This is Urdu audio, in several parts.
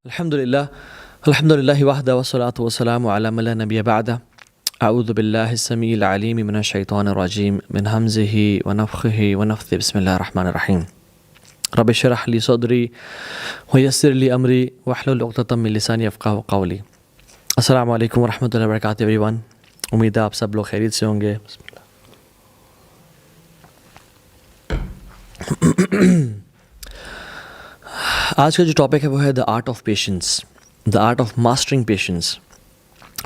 الحمدللہ وحدہ والصلاۃ والسلام علی من لا نبی بعدہ. اعوذ باللہ السمیع العلیم من الشیطان الرجیم من ہمزہ ونفخہ ونفثہ. بسم اللہ الرحمن الرحیم. رب اشرح لی صدری ویسر لی امری واحلل عقدۃ من لسانی یفقہوا قولی. السلام علیکم ورحمۃ اللہ وبرکاتہ ایوری ون. امید ہے آپ سب لوگ خیریت سے ہوں گے. آج کا جو ٹاپک ہے وہ ہے the art of patience, the art of mastering patience.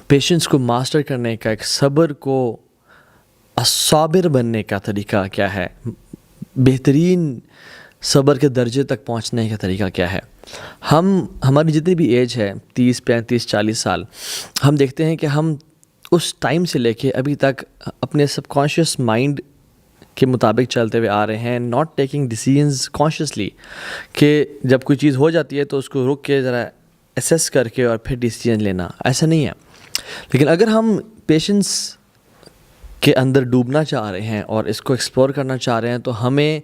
Patience کو ماسٹر کرنے کا، ایک صبر کو صابر بننے کا طریقہ کیا ہے، بہترین صبر کے درجے تک پہنچنے کا طریقہ کیا ہے. ہماری جتنی بھی ایج ہے 30 35 40 سال، ہم دیکھتے ہیں کہ ہم اس ٹائم سے لے کے ابھی تک اپنے سب کانشیس مائنڈ کے مطابق چلتے ہوئے آ رہے ہیں، ناٹ ٹیکنگ ڈیسیژنز کانشیسلی، کہ جب کوئی چیز ہو جاتی ہے تو اس کو رک کے ذرا اسیس کر کے اور پھر ڈیسیژن لینا. ایسا نہیں ہے. لیکن اگر ہم پیشنس کے اندر ڈوبنا چاہ رہے ہیں اور اس کو ایکسپلور کرنا چاہ رہے ہیں تو ہمیں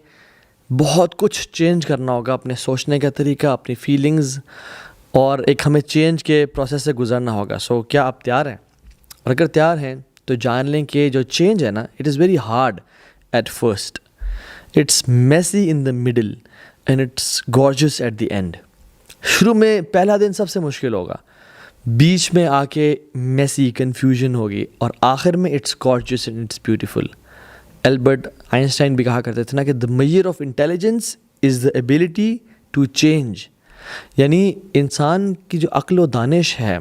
بہت کچھ چینج کرنا ہوگا، اپنے سوچنے کا طریقہ، اپنی فیلنگز، اور ایک ہمیں چینج کے پروسیس سے گزرنا ہوگا. کیا آپ تیار ہیں؟ اور اگر تیار ہیں تو جان لیں کہ جو چینج ہے نا، it is very hard at first, it's messy in the middle and it's gorgeous at the end. شروع میں پہلا دن سب سے مشکل ہوگا، بیچ میں آ کے میسی کنفیوژن ہوگی، اور آخر میں it's gorgeous and it's beautiful. Albert Einstein بھی کہا کرتے تھے نا کہ the measure of intelligence is the ability to change. یعنی انسان کی جو عقل و دانش ہے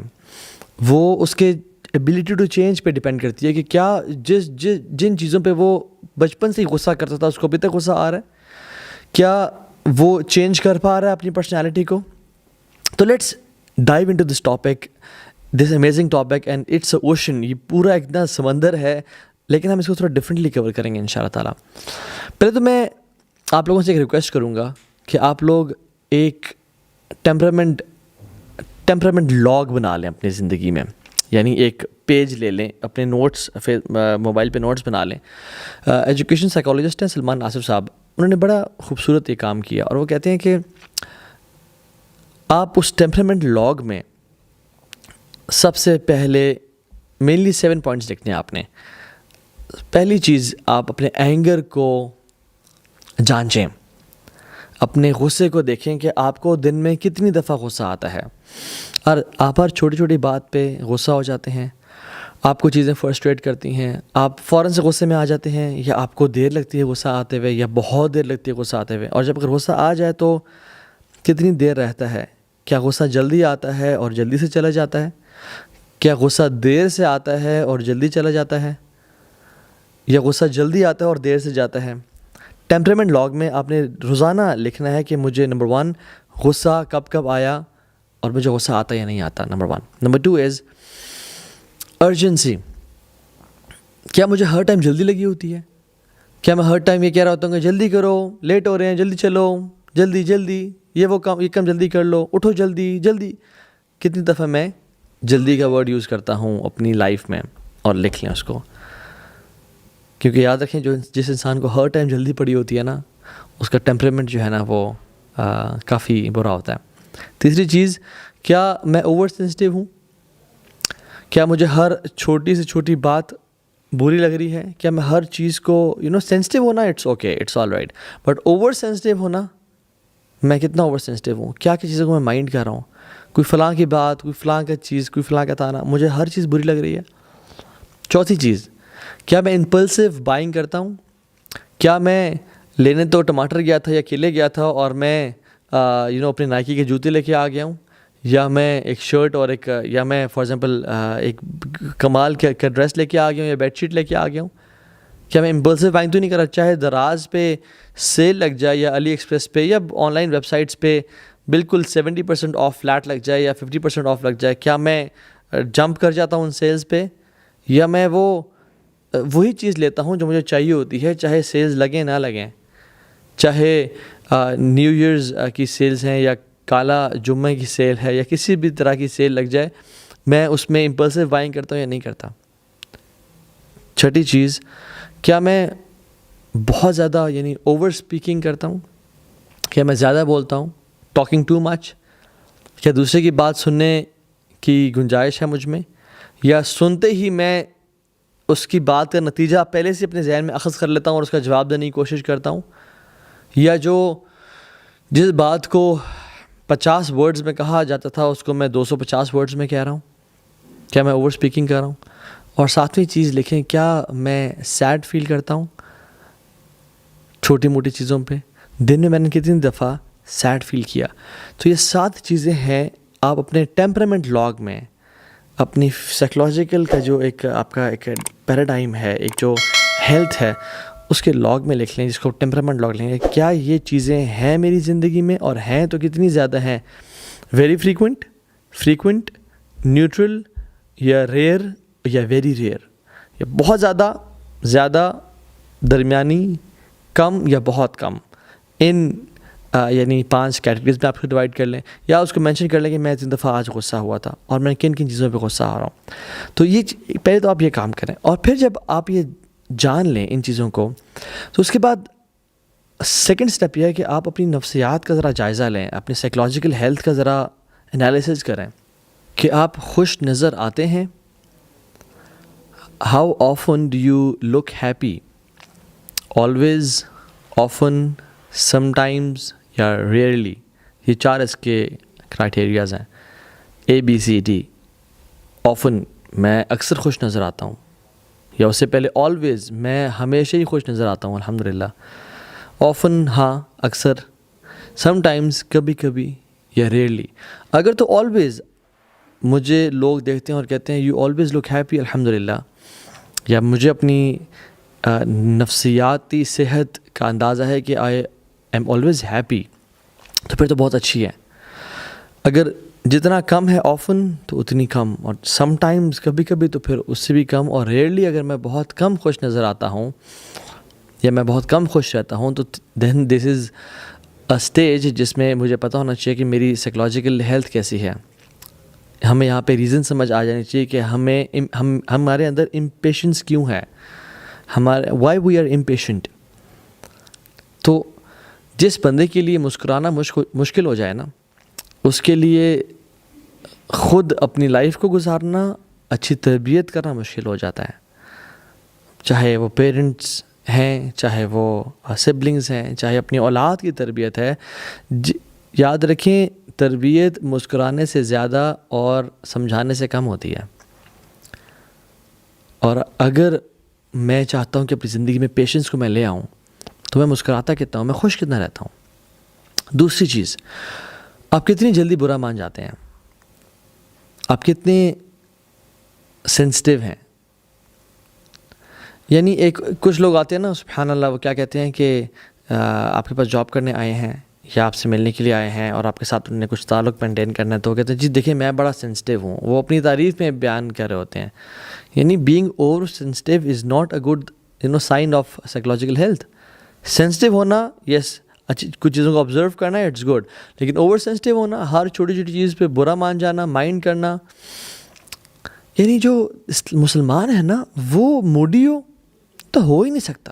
وہ اس کے ایبلٹی ٹو چینج پہ ڈپینڈ کرتی ہے کہ کیا جن چیزوں پہ وہ بچپن سے ہی غصہ کرتا تھا اس کو ابھی تک غصہ آ رہا ہے، کیا وہ چینج کر پا رہا ہے اپنی پرسنالٹی کو. تو let's dive into this topic, this amazing topic, and it's a ocean. یہ پورا ایک نا سمندر ہے، لیکن ہم اس کو تھوڑا ڈفرینٹلی کور کریں گے ان شاء اللہ تعالیٰ. پہلے تو میں آپ لوگوں سے ایک ریکویسٹ کروں گا کہ آپ لوگ ایک ٹیمپرامنٹ لاگ بنا لیں اپنی زندگی میں. یعنی ایک پیج لے لیں، اپنے نوٹس موبائل پہ نوٹس بنا لیں. ایجوکیشن سائیکالوجسٹ ہیں سلمان ناصر صاحب، انہوں نے بڑا خوبصورت یہ کام کیا، اور وہ کہتے ہیں کہ آپ اس ٹیمپرامنٹ لاگ میں سب سے پہلے مینلی 7 پوائنٹس لکھنے ہیں آپ نے. پہلی چیز، آپ اپنے اینگر کو جانچیں، اپنے غصے کو دیکھیں کہ آپ کو دن میں کتنی دفعہ غصہ آتا ہے، اور آپ ہر چھوٹی چھوٹی بات پہ غصہ ہو جاتے ہیں. آپ کو چیزیں فرسٹریٹ کرتی ہیں، آپ فوراً سے غصے میں آ جاتے ہیں، یا آپ کو دیر لگتی ہے غصہ آتے ہوئے، یا بہت دیر لگتی ہے غصہ آتے ہوئے. اور جب اگر غصہ آ جائے تو کتنی دیر رہتا ہے؟ کیا غصہ جلدی آتا ہے اور جلدی سے چلا جاتا ہے؟ کیا غصہ دیر سے آتا ہے اور جلدی چلا جاتا ہے؟ یا غصہ جلدی آتا ہے اور دیر سے جاتا ہے؟ ٹیمپرامنٹ لاگ میں آپ نے روزانہ لکھنا ہے کہ مجھے نمبر 1 غصہ کب آیا اور مجھے غصہ آتا یا نہیں آتا، نمبر 1. نمبر 2 از ارجنسی. کیا مجھے ہر ٹائم جلدی لگی ہوتی ہے؟ کیا میں ہر ٹائم یہ کہہ رہا ہوتا ہوں کہ جلدی کرو، لیٹ ہو رہے ہیں، جلدی چلو، جلدی یہ کام جلدی کر لو، اٹھو جلدی. کتنی دفعہ میں جلدی کا ورڈ یوز کرتا ہوں اپنی لائف میں؟ اور لکھ لیں اس کو، کیونکہ یاد رکھیں جس انسان کو ہر ٹائم جلدی پڑی ہوتی ہے نا، اس کا ٹیمپرامنٹ جو ہے نا وہ کافی برا ہوتا ہے. تیسری چیز، کیا میں اوور سینسٹیو ہوں؟ کیا مجھے ہر چھوٹی سے چھوٹی بات بری لگ رہی ہے؟ کیا میں ہر چیز کو سینسٹیو ہونا it's okay, it's all right, but over sensitive ہونا، میں کتنا اوور سینسٹیو ہوں؟ کیا چیزوں کو میں مائنڈ کر رہا ہوں؟ کوئی فلاں کی بات، کوئی فلاں کا چیز، کوئی فلاں کا تانا، مجھے ہر چیز بری لگ رہی ہے. چوتھی چیز، کیا میں امپلسو بائنگ کرتا ہوں؟ کیا میں لینے تو ٹماٹر گیا تھا یا کیلے گیا تھا اور میں اپنے نائکی کے جوتے لے کے آ گیا ہوں، یا میں ایک شرٹ اور یا میں فار ایگزامپل ایک کمال کا ڈریس لے کے آ گیا ہوں، یا بیڈ شیٹ لے کے آ گیا ہوں؟ کیا میں امپلسو بائنگ تو نہیں کر رہا؟ چاہے دراز پہ سیل لگ جائے، یا علی ایکسپریس پہ، یا آن لائن ویب سائٹس پہ بالکل 70% آف فلیٹ لگ جائے یا 50% آف لگ جائے، کیا میں جمپ کر جاتا ہوں ان سیلز پہ، یا میں وہی چیز لیتا ہوں جو مجھے چاہیے ہوتی ہے، چاہے سیلز لگیں نہ لگیں، چاہے نیو ایئرز کی سیلز ہیں، یا کالا جمعہ کی سیل ہے، یا کسی بھی طرح کی سیل لگ جائے، میں اس میں امپلسو بائنگ کرتا ہوں یا نہیں کرتا. چھٹی چیز، کیا میں بہت زیادہ اوور اسپیکنگ کرتا ہوں؟ کیا میں زیادہ بولتا ہوں، ٹاکنگ ٹو مچ؟ کیا دوسرے کی بات سننے کی گنجائش ہے مجھ میں، یا سنتے ہی میں اس کی بات کا نتیجہ پہلے سے اپنے ذہن میں اخذ کر لیتا ہوں اور اس کا جواب دینے کی کوشش کرتا ہوں، یا جس بات کو 50 ورڈز میں کہا جاتا تھا اس کو میں 250 ورڈز میں کہہ رہا ہوں؟ کیا میں اوور سپیکنگ کر رہا ہوں؟ اور ساتویں چیز لکھیں، کیا میں سیڈ فیل کرتا ہوں چھوٹی موٹی چیزوں پہ؟ دن میں نے کتنی دفعہ سیڈ فیل کیا؟ تو یہ 7 چیزیں ہیں آپ اپنے ٹیمپرامنٹ لاگ میں، اپنی سائیکولوجیکل کا جو ایک آپ کا ایک پیراڈائم ہے، ایک جو ہیلتھ ہے، اس کے لاگ میں لکھ لیں، جس کو ٹیمپرامنٹ لاگ لیں گے. کیا یہ چیزیں ہیں میری زندگی میں، اور ہیں تو کتنی زیادہ ہیں؟ ویری فریکوینٹ، نیوٹرل، یا ریئر، یا ویری ریئر، یا بہت زیادہ، درمیانی، کم یا بہت کم. ان یعنی 5 کیٹیگریز میں آپ کو ڈیوائڈ کر لیں، یا اس کو مینشن کر لیں کہ میں 3 دفعہ آج غصہ ہوا تھا اور میں کن چیزوں پہ غصہ آ رہا ہوں. تو یہ پہلے تو آپ یہ کام کریں، اور پھر جب آپ یہ جان لیں ان چیزوں کو، تو اس کے بعد سیکنڈ سٹیپ یہ ہے کہ آپ اپنی نفسیات کا ذرا جائزہ لیں، اپنی سائیکولوجیکل ہیلتھ کا ذرا انالیسز کریں کہ آپ خوش نظر آتے ہیں. How often do you look happy? Always, often, sometimes, یا ریئرلی؟ یہ 4 اس کے کرائٹیریاز ہیں، ABCD. آفن، میں اکثر خوش نظر آتا ہوں، یا اس سے پہلے آلویز، میں ہمیشہ ہی خوش نظر آتا ہوں الحمدللہ. آفن، ہاں اکثر، سم ٹائمز، کبھی کبھی، یا ریئرلی. اگر تو آلویز مجھے لوگ دیکھتے ہیں اور کہتے ہیں یو آلویز لک ہیپی الحمدللہ، یا مجھے اپنی نفسیاتی صحت کا اندازہ ہے کہ آئی ایم آلویز ہیپی، تو پھر تو بہت اچھی ہے. اگر جتنا کم ہے آفن تو اتنی کم، اور سم ٹائمز، کبھی کبھی، تو پھر اس سے بھی کم. اور ریئرلی اگر میں بہت کم خوش نظر آتا ہوں یا میں بہت کم خوش رہتا ہوں، تو دین دس از اے اسٹیج جس میں مجھے پتہ ہونا چاہیے کہ میری سائیکولوجیکل ہیلتھ کیسی ہے. ہمیں یہاں پہ ریزن سمجھ آ جانی چاہیے کہ ہمارے اندر امپیشنس کیوں ہے، وائی وی آر امپیشنٹ. تو جس بندے کے لیے مسکرانا مشکل ہو جائے نا، اس کے لیے خود اپنی لائف کو گزارنا، اچھی تربیت کرنا مشکل ہو جاتا ہے. چاہے وہ پیرنٹس ہیں، چاہے وہ سبلنگز ہیں، چاہے اپنی اولاد کی تربیت ہے. یاد رکھیں، تربیت مسکرانے سے زیادہ اور سمجھانے سے کم ہوتی ہے. اور اگر میں چاہتا ہوں کہ اپنی زندگی میں پیشنس کو میں لے آؤں، تو میں مسکراتا کتنا ہوں، میں خوش کتنا رہتا ہوں. دوسری چیز، آپ کتنی جلدی برا مان جاتے ہیں، آپ کتنے سینسٹیو ہیں. یعنی کچھ لوگ آتے ہیں نا، سبحان اللہ، وہ کیا کہتے ہیں کہ آپ کے پاس جاب کرنے آئے ہیں یا آپ سے ملنے کے لیے آئے ہیں اور آپ کے ساتھ انہوں نے کچھ تعلق مینٹین کرنا ہے، تو وہ کہتے ہیں جی دیکھیں میں بڑا سینسٹیو ہوں. وہ اپنی تعریف میں بیان کر رہے ہوتے ہیں. یعنی being over sensitive is not a good sign of psychological health. Sensitive ہونا، یس، اچھی کچھ چیزوں کو آبزرو کرنا ہے، اٹس گڈ، لیکن اوور سینسٹیو ہونا، ہر چھوٹی چھوٹی چیز پہ برا مان جانا، مائنڈ کرنا، یعنی جو مسلمان ہے نا وہ موڈی تو ہو ہی نہیں سکتا.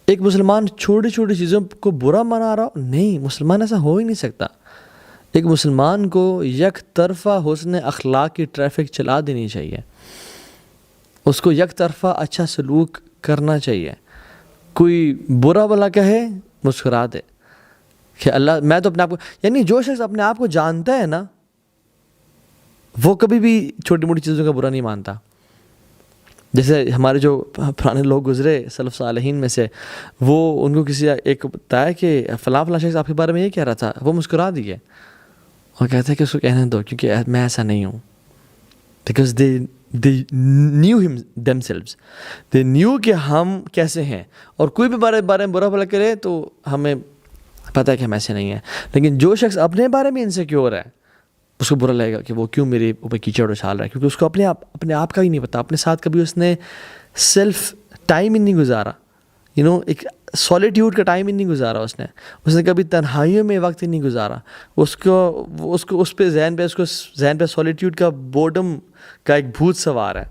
ایک مسلمان چھوٹی چھوٹی چیزوں کو برا منا رہا، نہیں، مسلمان ایسا ہو ہی نہیں سکتا. ایک مسلمان کو یک طرفہ حسن اخلاق کی ٹریفک چلا دینی چاہیے، اس کو یک طرفہ اچھا سلوک کرنا چاہیے. کوئی برا بلا کہے، مسکرا دے کہ اللہ، میں تو اپنے آپ کو، یعنی جو شخص اپنے آپ کو جانتا ہے نا، وہ کبھی بھی چھوٹی موٹی چیزوں کا برا نہیں مانتا. جیسے ہمارے جو پرانے لوگ گزرے سلف صالحین میں سے، وہ ان کو کسی ایک بتایا کہ فلاں شخص آپ کے بارے میں یہ کہہ رہا تھا، وہ مسکرا دیے اور کہتے ہیں کہ اس کو کہنے دو کیونکہ میں ایسا نہیں ہوں. Because they knew him themselves. they knew کہ ہم کیسے ہیں، اور کوئی بھی بارے میں برا بھلا کرے تو ہمیں پتہ ہے کہ ہم ایسے نہیں ہیں. لیکن جو شخص اپنے بارے میں انسیکیور ہے، اس کو برا لگے گا کہ وہ کیوں میرے اوپر کیچڑ اچھال رہا ہے، کیونکہ اس کو اپنے آپ کا ہی نہیں پتا. اپنے ساتھ کبھی اس نے سیلف ٹائم ہی نہیں گزارا، ایک سولیٹیوڈ کا ٹائم ہی نہیں گزارا. اس نے کبھی تنہائیوں میں وقت ہی نہیں گزارا. اس کو اس پہ ذہن پہ سولیٹیوڈ کا بورڈم کا ایک بھوت سوار ہے،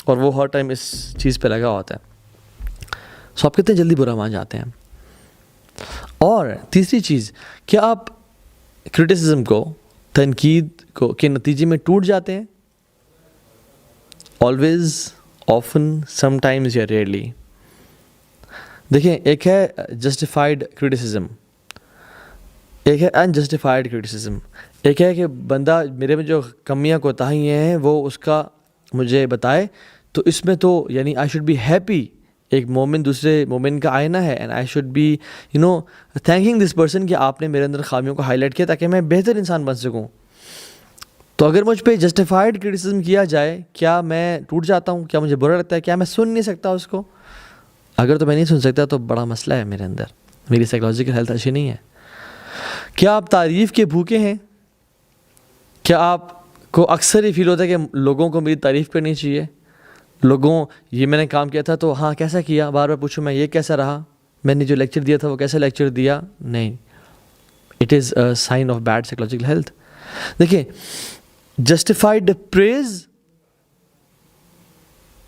اور وہ ہر ٹائم اس چیز پہ لگا ہوتا ہے. سو آپ کتنے جلدی برا مان جاتے ہیں. اور تیسری چیز، کیا آپ کرٹیسزم کو، تنقید کو کے نتیجے میں ٹوٹ جاتے ہیں؟ آلویز، آفن، سم ٹائمز یا ریئرلی. دیکھیں، ایک ہے جسٹیفائڈ کرٹیسزم، ایک ہے انجسٹیفائڈ کرٹیسزم. ایک ہے کہ بندہ میرے میں جو کمیاں کوتاہیاں ہیں وہ اس کا مجھے بتائے، تو اس میں تو یعنی آئی شوڈ بی ہیپی. ایک مومن دوسرے مومن کا آئینہ ہے، and I should be thinking this person کہ آپ نے میرے اندر خامیوں کو ہائی لائٹ کیا تاکہ میں بہتر انسان بن سکوں. تو اگر مجھ پہ جسٹیفائڈ کرٹیسزم کیا جائے، کیا میں ٹوٹ جاتا ہوں؟ کیا مجھے برا لگتا ہے؟ کیا میں سن نہیں سکتا اس کو؟ اگر تو میں نہیں سن سکتا تو بڑا مسئلہ ہے میرے اندر، میری سائیکلوجیکل ہیلتھ اچھی نہیں ہے. کیا آپ تعریف کے بھوکے ہیں؟ کیا آپ کو اکثر یہ فیل ہوتا ہے کہ لوگوں کو میری تعریف کرنی چاہیے؟ لوگوں، یہ میں نے کام کیا تھا تو ہاں کیسا کیا، بار بار پوچھوں میں یہ کیسا رہا، میں نے جو لیکچر دیا تھا وہ کیسا لیکچر دیا؟ نہیں، it is a sign of bad psychological health. دیکھیں، جسٹیفائڈ پریز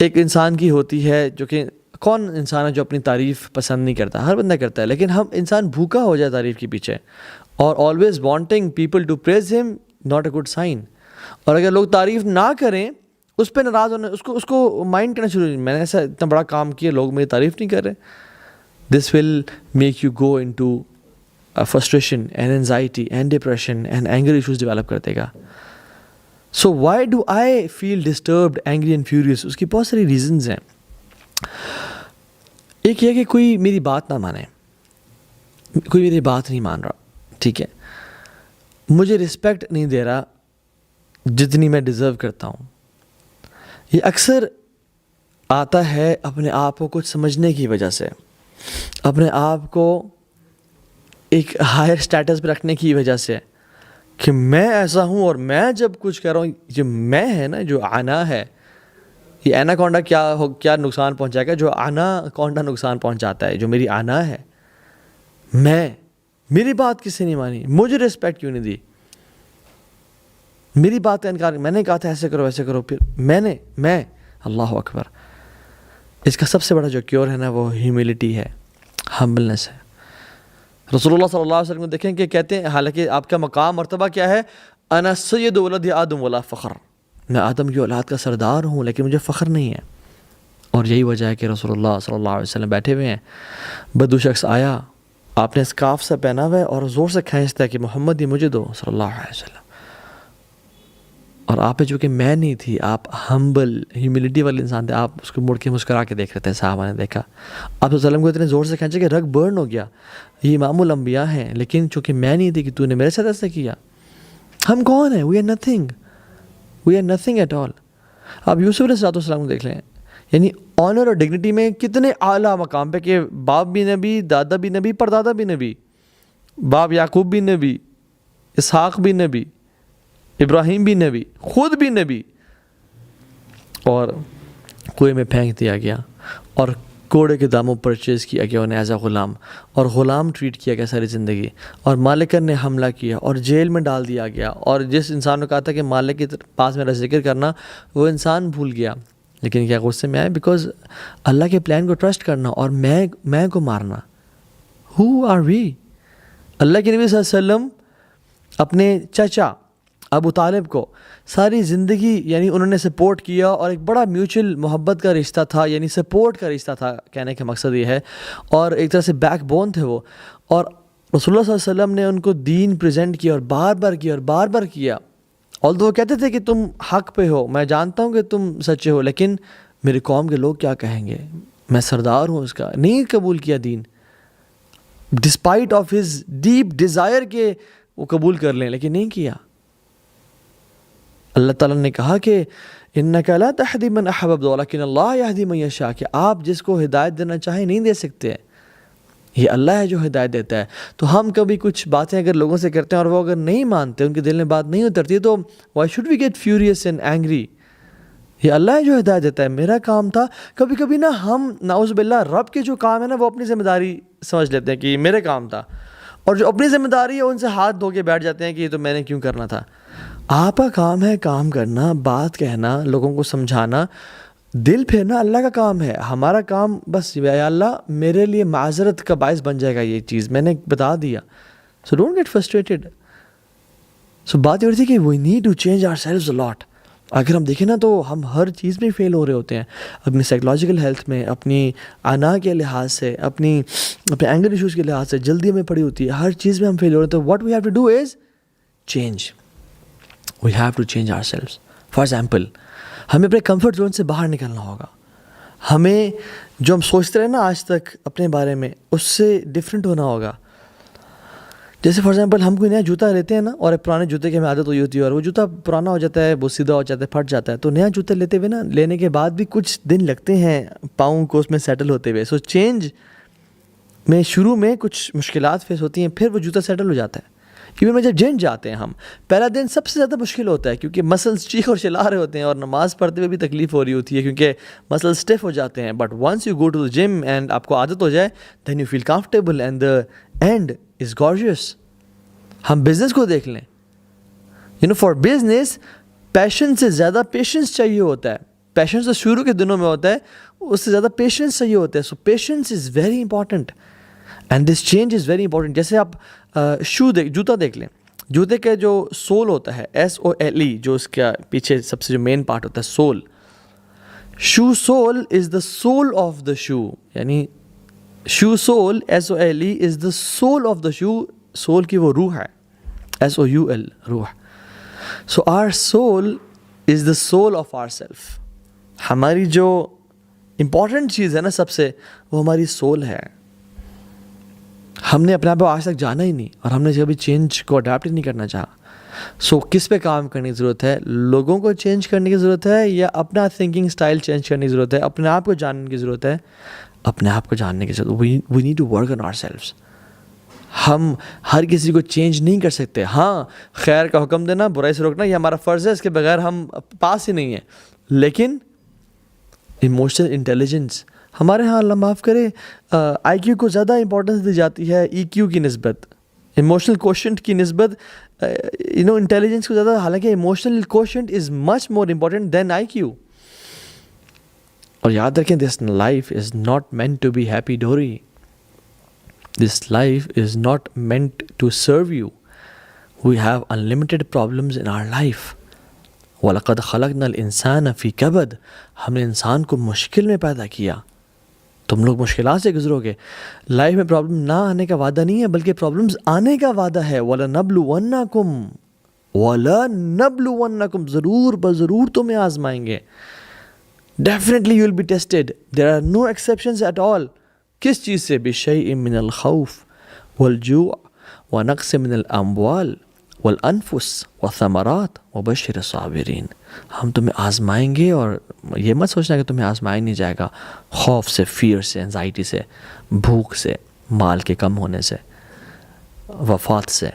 ایک انسان کی ہوتی ہے، جو کہ کون انسان ہے جو اپنی تعریف پسند نہیں کرتا؟ ہر بندہ کرتا ہے، لیکن ہم انسان بھوکا ہو جائے تعریف کے پیچھے، اور always wanting people to praise ہم، ناٹ اے گڈ سائن. اور اگر لوگ تعریف نہ کریں، اس پہ ناراض ہونا، اس کو مائنڈ کرنا شروع، میں نے ایسا اتنا بڑا کام کیا، لوگ میری تعریف نہیں کر رہے. This will make you go into frustration and anxiety and depression and anger issues develop کر دے گا. So why do I feel disturbed, angry and furious? اس کی بہت ساری ریزنز ہیں. ایک یہ کہ کوئی میری بات نہ مانے، کوئی میری بات نہیں مان رہا، ٹھیک ہے، مجھے رسپیکٹ نہیں دے رہا جتنی میں ڈیزرو کرتا ہوں. یہ اکثر آتا ہے اپنے آپ کو کچھ سمجھنے کی وجہ سے، اپنے آپ کو ایک ہائر سٹیٹس پہ رکھنے کی وجہ سے، کہ میں ایسا ہوں اور میں جب کچھ کر رہا ہوں، جو میں ہے نا، جو آنا ہے، یہ اینا کونڈا کیا نقصان پہنچائے گا؟ جو آنا کونڈا نقصان پہنچاتا ہے، جو میری آنا ہے. میری بات کسی نے مانی، مجھے رسپیکٹ کیوں نہیں دی، میری بات کا انکار، میں نے کہا تھا ایسے کرو ایسے کرو، پھر میں اللہ اکبر. اس کا سب سے بڑا جو کیور ہے نا، وہ ہیوملٹی ہے، ہمبلنس ہے. رسول اللہ صلی اللہ علیہ وسلم کو دیکھیں کہ کہتے ہیں، حالانکہ آپ کا مقام مرتبہ کیا ہے؟ انا سید ولد آدم ولا فخر، میں آدم کی اولاد کا سردار ہوں لیکن مجھے فخر نہیں ہے. اور یہی وجہ ہے کہ رسول اللہ صلی اللہ علیہ وسلم بیٹھے ہوئے ہیں، بدو شخص آیا، آپ نے اسکارف سے پہنا ہوا ہے اور زور سے کھینچتا ہے کہ محمد یہ مجھے دو صلی اللہ علیہ وسلم. اور آپ جو کہ میں نہیں تھی، آپ ہمبل ہیوملٹی والے انسان تھے، آپ اس کو مڑ کے مسکرا کے دیکھ رہے تھے. صحابہ نے دیکھا آپ وسلم کو اتنے زور سے کھینچا کہ رگ برن ہو گیا. یہ امام الانبیاء ہیں، لیکن چونکہ میں نہیں تھی کہ تو نے میرے ساتھ ایسا کیا. ہم کون ہیں؟ We are nothing at all. آپ یوسف علیہ السلام کو دیکھ لیں، یعنی آنر اور ڈگنیٹی میں کتنے اعلیٰ مقام پہ، کہ باپ بھی نبی، دادا بھی نبی، پردادا بھی نبی، باپ یعقوب بھی نبی، اسحاق بھی نبی، ابراہیم بھی نبی، خود بھی نبی، اور کنویں میں پھینک دیا گیا اور کوڑے کے داموں پرچیز کیا گیا انہیں ایز اے غلام، اور غلام ٹریٹ کیا گیا ساری زندگی، اور مالکن نے حملہ کیا اور جیل میں ڈال دیا گیا. اور جس انسان نے کہا تھا کہ مالک کے پاس میرا ذکر کرنا، وہ انسان بھول گیا. لیکن کیا غصے میں آئے؟ بیکاز اللہ کے پلان کو ٹرسٹ کرنا اور میں کو مارنا. ہو آر وی؟ اللہ کے نبی صلی اللہ علیہ وسلم اپنے چچا ابو طالب کو ساری زندگی یعنی انہوں نے سپورٹ کیا، اور ایک بڑا میوچل محبت کا رشتہ تھا، یعنی سپورٹ کا رشتہ تھا، کہنے کا مقصد یہ ہے، اور ایک طرح سے بیک بون تھے وہ. اور رسول اللہ صلی اللہ علیہ وسلم نے ان کو دین پریزنٹ کیا اور بار بار کیا. although وہ کہتے تھے کہ تم حق پہ ہو، میں جانتا ہوں کہ تم سچے ہو، لیکن میری قوم کے لوگ کیا کہیں گے، میں سردار ہوں اس کا. نہیں قبول کیا then, despite of his deep desire کہ وہ قبول کر لیں، لیکن نہیں کیا. اللہ تعالیٰ نے کہا کہ اِنَّكَ لَا تَهْدِي مَنْ أَحْبَبْتَ وَلَكِنَّ اللَّهَ يَهْدِي مَن يَشَاءُ، کہ آپ جس کو ہدایت دینا چاہیں نہیں دے سکتے، یہ اللہ ہے جو ہدایت دیتا ہے. تو ہم کبھی کچھ باتیں اگر لوگوں سے کرتے ہیں اور وہ اگر نہیں مانتے، ان کے دل میں بات نہیں اترتی، تو why should we get furious and angry? یہ اللہ ہے جو ہدایت دیتا ہے، میرا کام تھا. کبھی کبھی نا ہم نعوذ باللہ رب کے جو کام ہے نا، وہ اپنی ذمہ داری سمجھ لیتے ہیں کہ یہ میرے کام تھا، اور جو اپنی ذمہ داری ہے ان سے ہاتھ دھو کے بیٹھ جاتے ہیں کہ یہ تو میں نے کیوں کرنا تھا. آپ کا کام ہے کام کرنا، بات کہنا، لوگوں کو سمجھانا. دل پھیرنا اللہ کا کام ہے. ہمارا کام بس یا اللہ میرے لیے معذرت کا باعث بن جائے گا یہ چیز, میں نے بتا دیا. So don't get frustrated. So بات یہ ہوتی ہے کہ we need to change ourselves a lot. اگر ہم دیکھیں نا تو ہم ہر چیز میں فیل ہو رہے ہوتے ہیں, اپنی سائیکلوجیکل ہیلتھ میں, اپنی انا کے لحاظ سے, اپنے اینگر ایشوز کے لحاظ سے, جلدی ہمیں پڑی ہوتی ہے, ہر چیز میں ہم فیل ہو رہے ہیں. تو what we have to do is change. We have to change ourselves. For example, ہمیں اپنے کمفرٹ زون سے باہر نکلنا ہوگا. ہمیں جو ہم سوچتے رہے نا آج تک اپنے بارے میں, اس سے ڈفرینٹ ہونا ہوگا. جیسے فار ایگزامپل ہم کوئی نیا جوتا لیتے ہیں نا, اور ایک پرانے جوتے کی ہمیں عادت ہوئی ہوتی ہے, اور وہ جوتا پرانا ہو جاتا ہے, وہ سیدھا ہو جاتا ہے, پھٹ جاتا ہے. تو نیا جوتا لیتے ہوئے نا, لینے کے بعد بھی کچھ دن لگتے ہیں پاؤں کو اس میں سیٹل ہوتے ہوئے. سو چینج میں شروع میں کچھ مشکلات فیس ہوتی ہیں, پھر وہ جوتا سیٹل ہو جاتا ہے. ایون میں جب جم جاتے ہیں ہم, پہلا دن سب سے زیادہ مشکل ہوتا ہے, کیونکہ مسلس چیخ اور چلا رہے ہوتے ہیں, اور نماز پڑھتے ہوئے بھی تکلیف ہو رہی ہوتی ہے کیونکہ مسل اسٹیف ہو جاتے ہیں. But once you go to the gym and آپ کو عادت ہو جائے, then you feel comfortable and the end is gorgeous. ہم بزنس کو دیکھ لیں, فار بزنس پیشن سے زیادہ پیشنس چاہیے ہوتا ہے. پیشنس تو شروع کے دنوں میں ہوتا ہے, اس سے زیادہ پیشنس چاہیے ہوتا ہے. So patience is very important and this change is very important. جیسے آپ جوتا دیکھ لیں, جوتے کا جو سول ہوتا ہے, SOLE, جو اس کا پیچھے سب سے جو مین پارٹ ہوتا ہے sole, shoe sole is the civil of the shoe. یعنی shoe sole SOLE is the civil of the shoe. Soul کی وہ روح ہے, SOUL, روح. So our soul is the civil of our self. ہماری جو امپورٹنٹ چیز ہے نا سب سے, وہ ہماری سول ہے. ہم نے اپنے آپ کو آج تک جانا ہی نہیں, اور ہم نے کبھی چینج کو اڈاپٹ ہی نہیں کرنا چاہا. سو کس پہ کام کرنے کی ضرورت ہے؟ لوگوں کو چینج کرنے کی ضرورت ہے, یا اپنا تھنکنگ سٹائل چینج کرنے کی ضرورت ہے؟ اپنے آپ کو جاننے کی ضرورت ہے. اپنے آپ کو جاننے کی ضرورت. We need to work on ourselves. ہم ہر کسی کو چینج نہیں کر سکتے. ہاں, خیر کا حکم دینا, برائی سے روکنا, یہ ہمارا فرض ہے, اس کے بغیر ہم پاس ہی نہیں ہیں. لیکن ایموشنل انٹیلیجنس ہمارے ہاں اللہ معاف کرے IQ کو زیادہ امپورٹنس دی جاتی ہے EQ کی نسبت, ایموشنل کوشنٹ کی نسبت انٹیلیجنس کو زیادہ. حالانکہ emotional quotient is much more important than IQ. اور یاد رکھیں, this life is not meant to be happy ڈوری. This life is not meant to serve you. We have unlimited problems in our life. وَلَقَدْ خَلَقْنَا الْإِنسَانَ فِي كَبَدٍ. ہم نے انسان کو مشکل میں پیدا کیا. تم لوگ مشکلات سے گزرو گے. لائف میں پرابلم نہ آنے کا وعدہ نہیں ہے, بلکہ پرابلمز آنے کا وعدہ ہے. وَلَنَبْلُوَنَّكُمْ, ضرور بضرور تمہیں آزمائیں گے. Definitely you will be tested. There are no exceptions at all. کس چیز سے؟ بِشَيْءٍ مِّنَ الْخَوْفِ وَالْجُوعِ وَنَقْصٍ مِّنَ الْأَمْوَالِ وَالْأَنفُسِ وَالثَّمَرَاتِ وَبَشِّرِ الصَّابِرِينَ. ہم تمہیں آزمائیں گے, اور یہ مت سوچنا کہ تمہیں آزمایا نہیں جائے گا. خوف سے, فیئر سے, انزائٹی سے, بھوک سے, مال کے کم ہونے سے, وفات سے,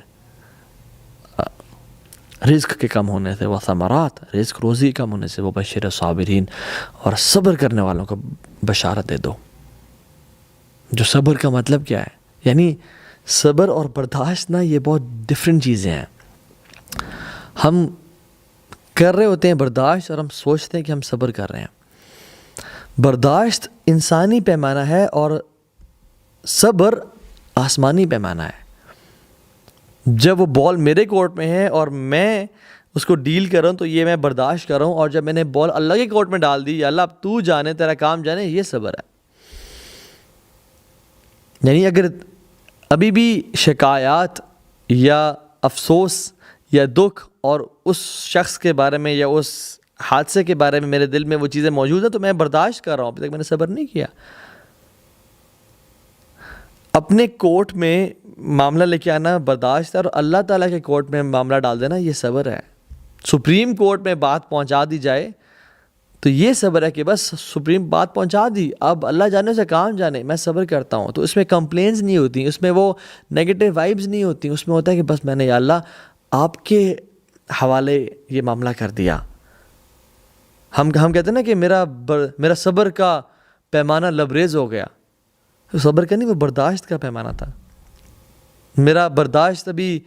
رزق کے کم ہونے سے, وثمرات, رزق روزی کم ہونے سے, وبشر الصابرین, اور صبر کرنے والوں کو بشارت دے دو. جو صبر کا مطلب کیا ہے؟ یعنی صبر اور برداشت نا, یہ بہت ڈفرینٹ چیزیں ہیں. ہم کر رہے ہوتے ہیں برداشت, اور ہم سوچتے ہیں کہ ہم صبر کر رہے ہیں. برداشت انسانی پیمانہ ہے, اور صبر آسمانی پیمانہ ہے. جب وہ بال میرے کورٹ میں ہے اور میں اس کو ڈیل کر رہا ہوں, تو یہ میں برداشت کر رہا ہوں. اور جب میں نے بال اللہ کے کورٹ میں ڈال دی, یا اللہ اب تو جانے, تیرا کام جانے, یہ صبر ہے. یعنی اگر ابھی بھی شکایات یا افسوس یا دکھ اور اس شخص کے بارے میں یا اس حادثے کے بارے میں میرے دل میں وہ چیزیں موجود ہیں, تو میں برداشت کر رہا ہوں. ابھی تک میں نے صبر نہیں کیا. اپنے کورٹ میں معاملہ لے کے آنا برداشت ہے, اور اللہ تعالیٰ کے کورٹ میں معاملہ ڈال دینا یہ صبر ہے. سپریم کورٹ میں بات پہنچا دی جائے تو یہ صبر ہے کہ بس سپریم بات پہنچا دی, اب اللہ جانے سے کام جانے, میں صبر کرتا ہوں. تو اس میں کمپلینز نہیں ہوتی, اس میں وہ نیگیٹو وائبز نہیں ہوتی. اس میں ہوتا ہے کہ بس میں نے یا اللہ آپ کے حوالے یہ معاملہ کر دیا. ہم کہتے ہیں نا کہ میرا صبر کا پیمانہ لبریز ہو گیا. صبر کا نہیں, وہ برداشت کا پیمانہ تھا. میرا برداشت ابھی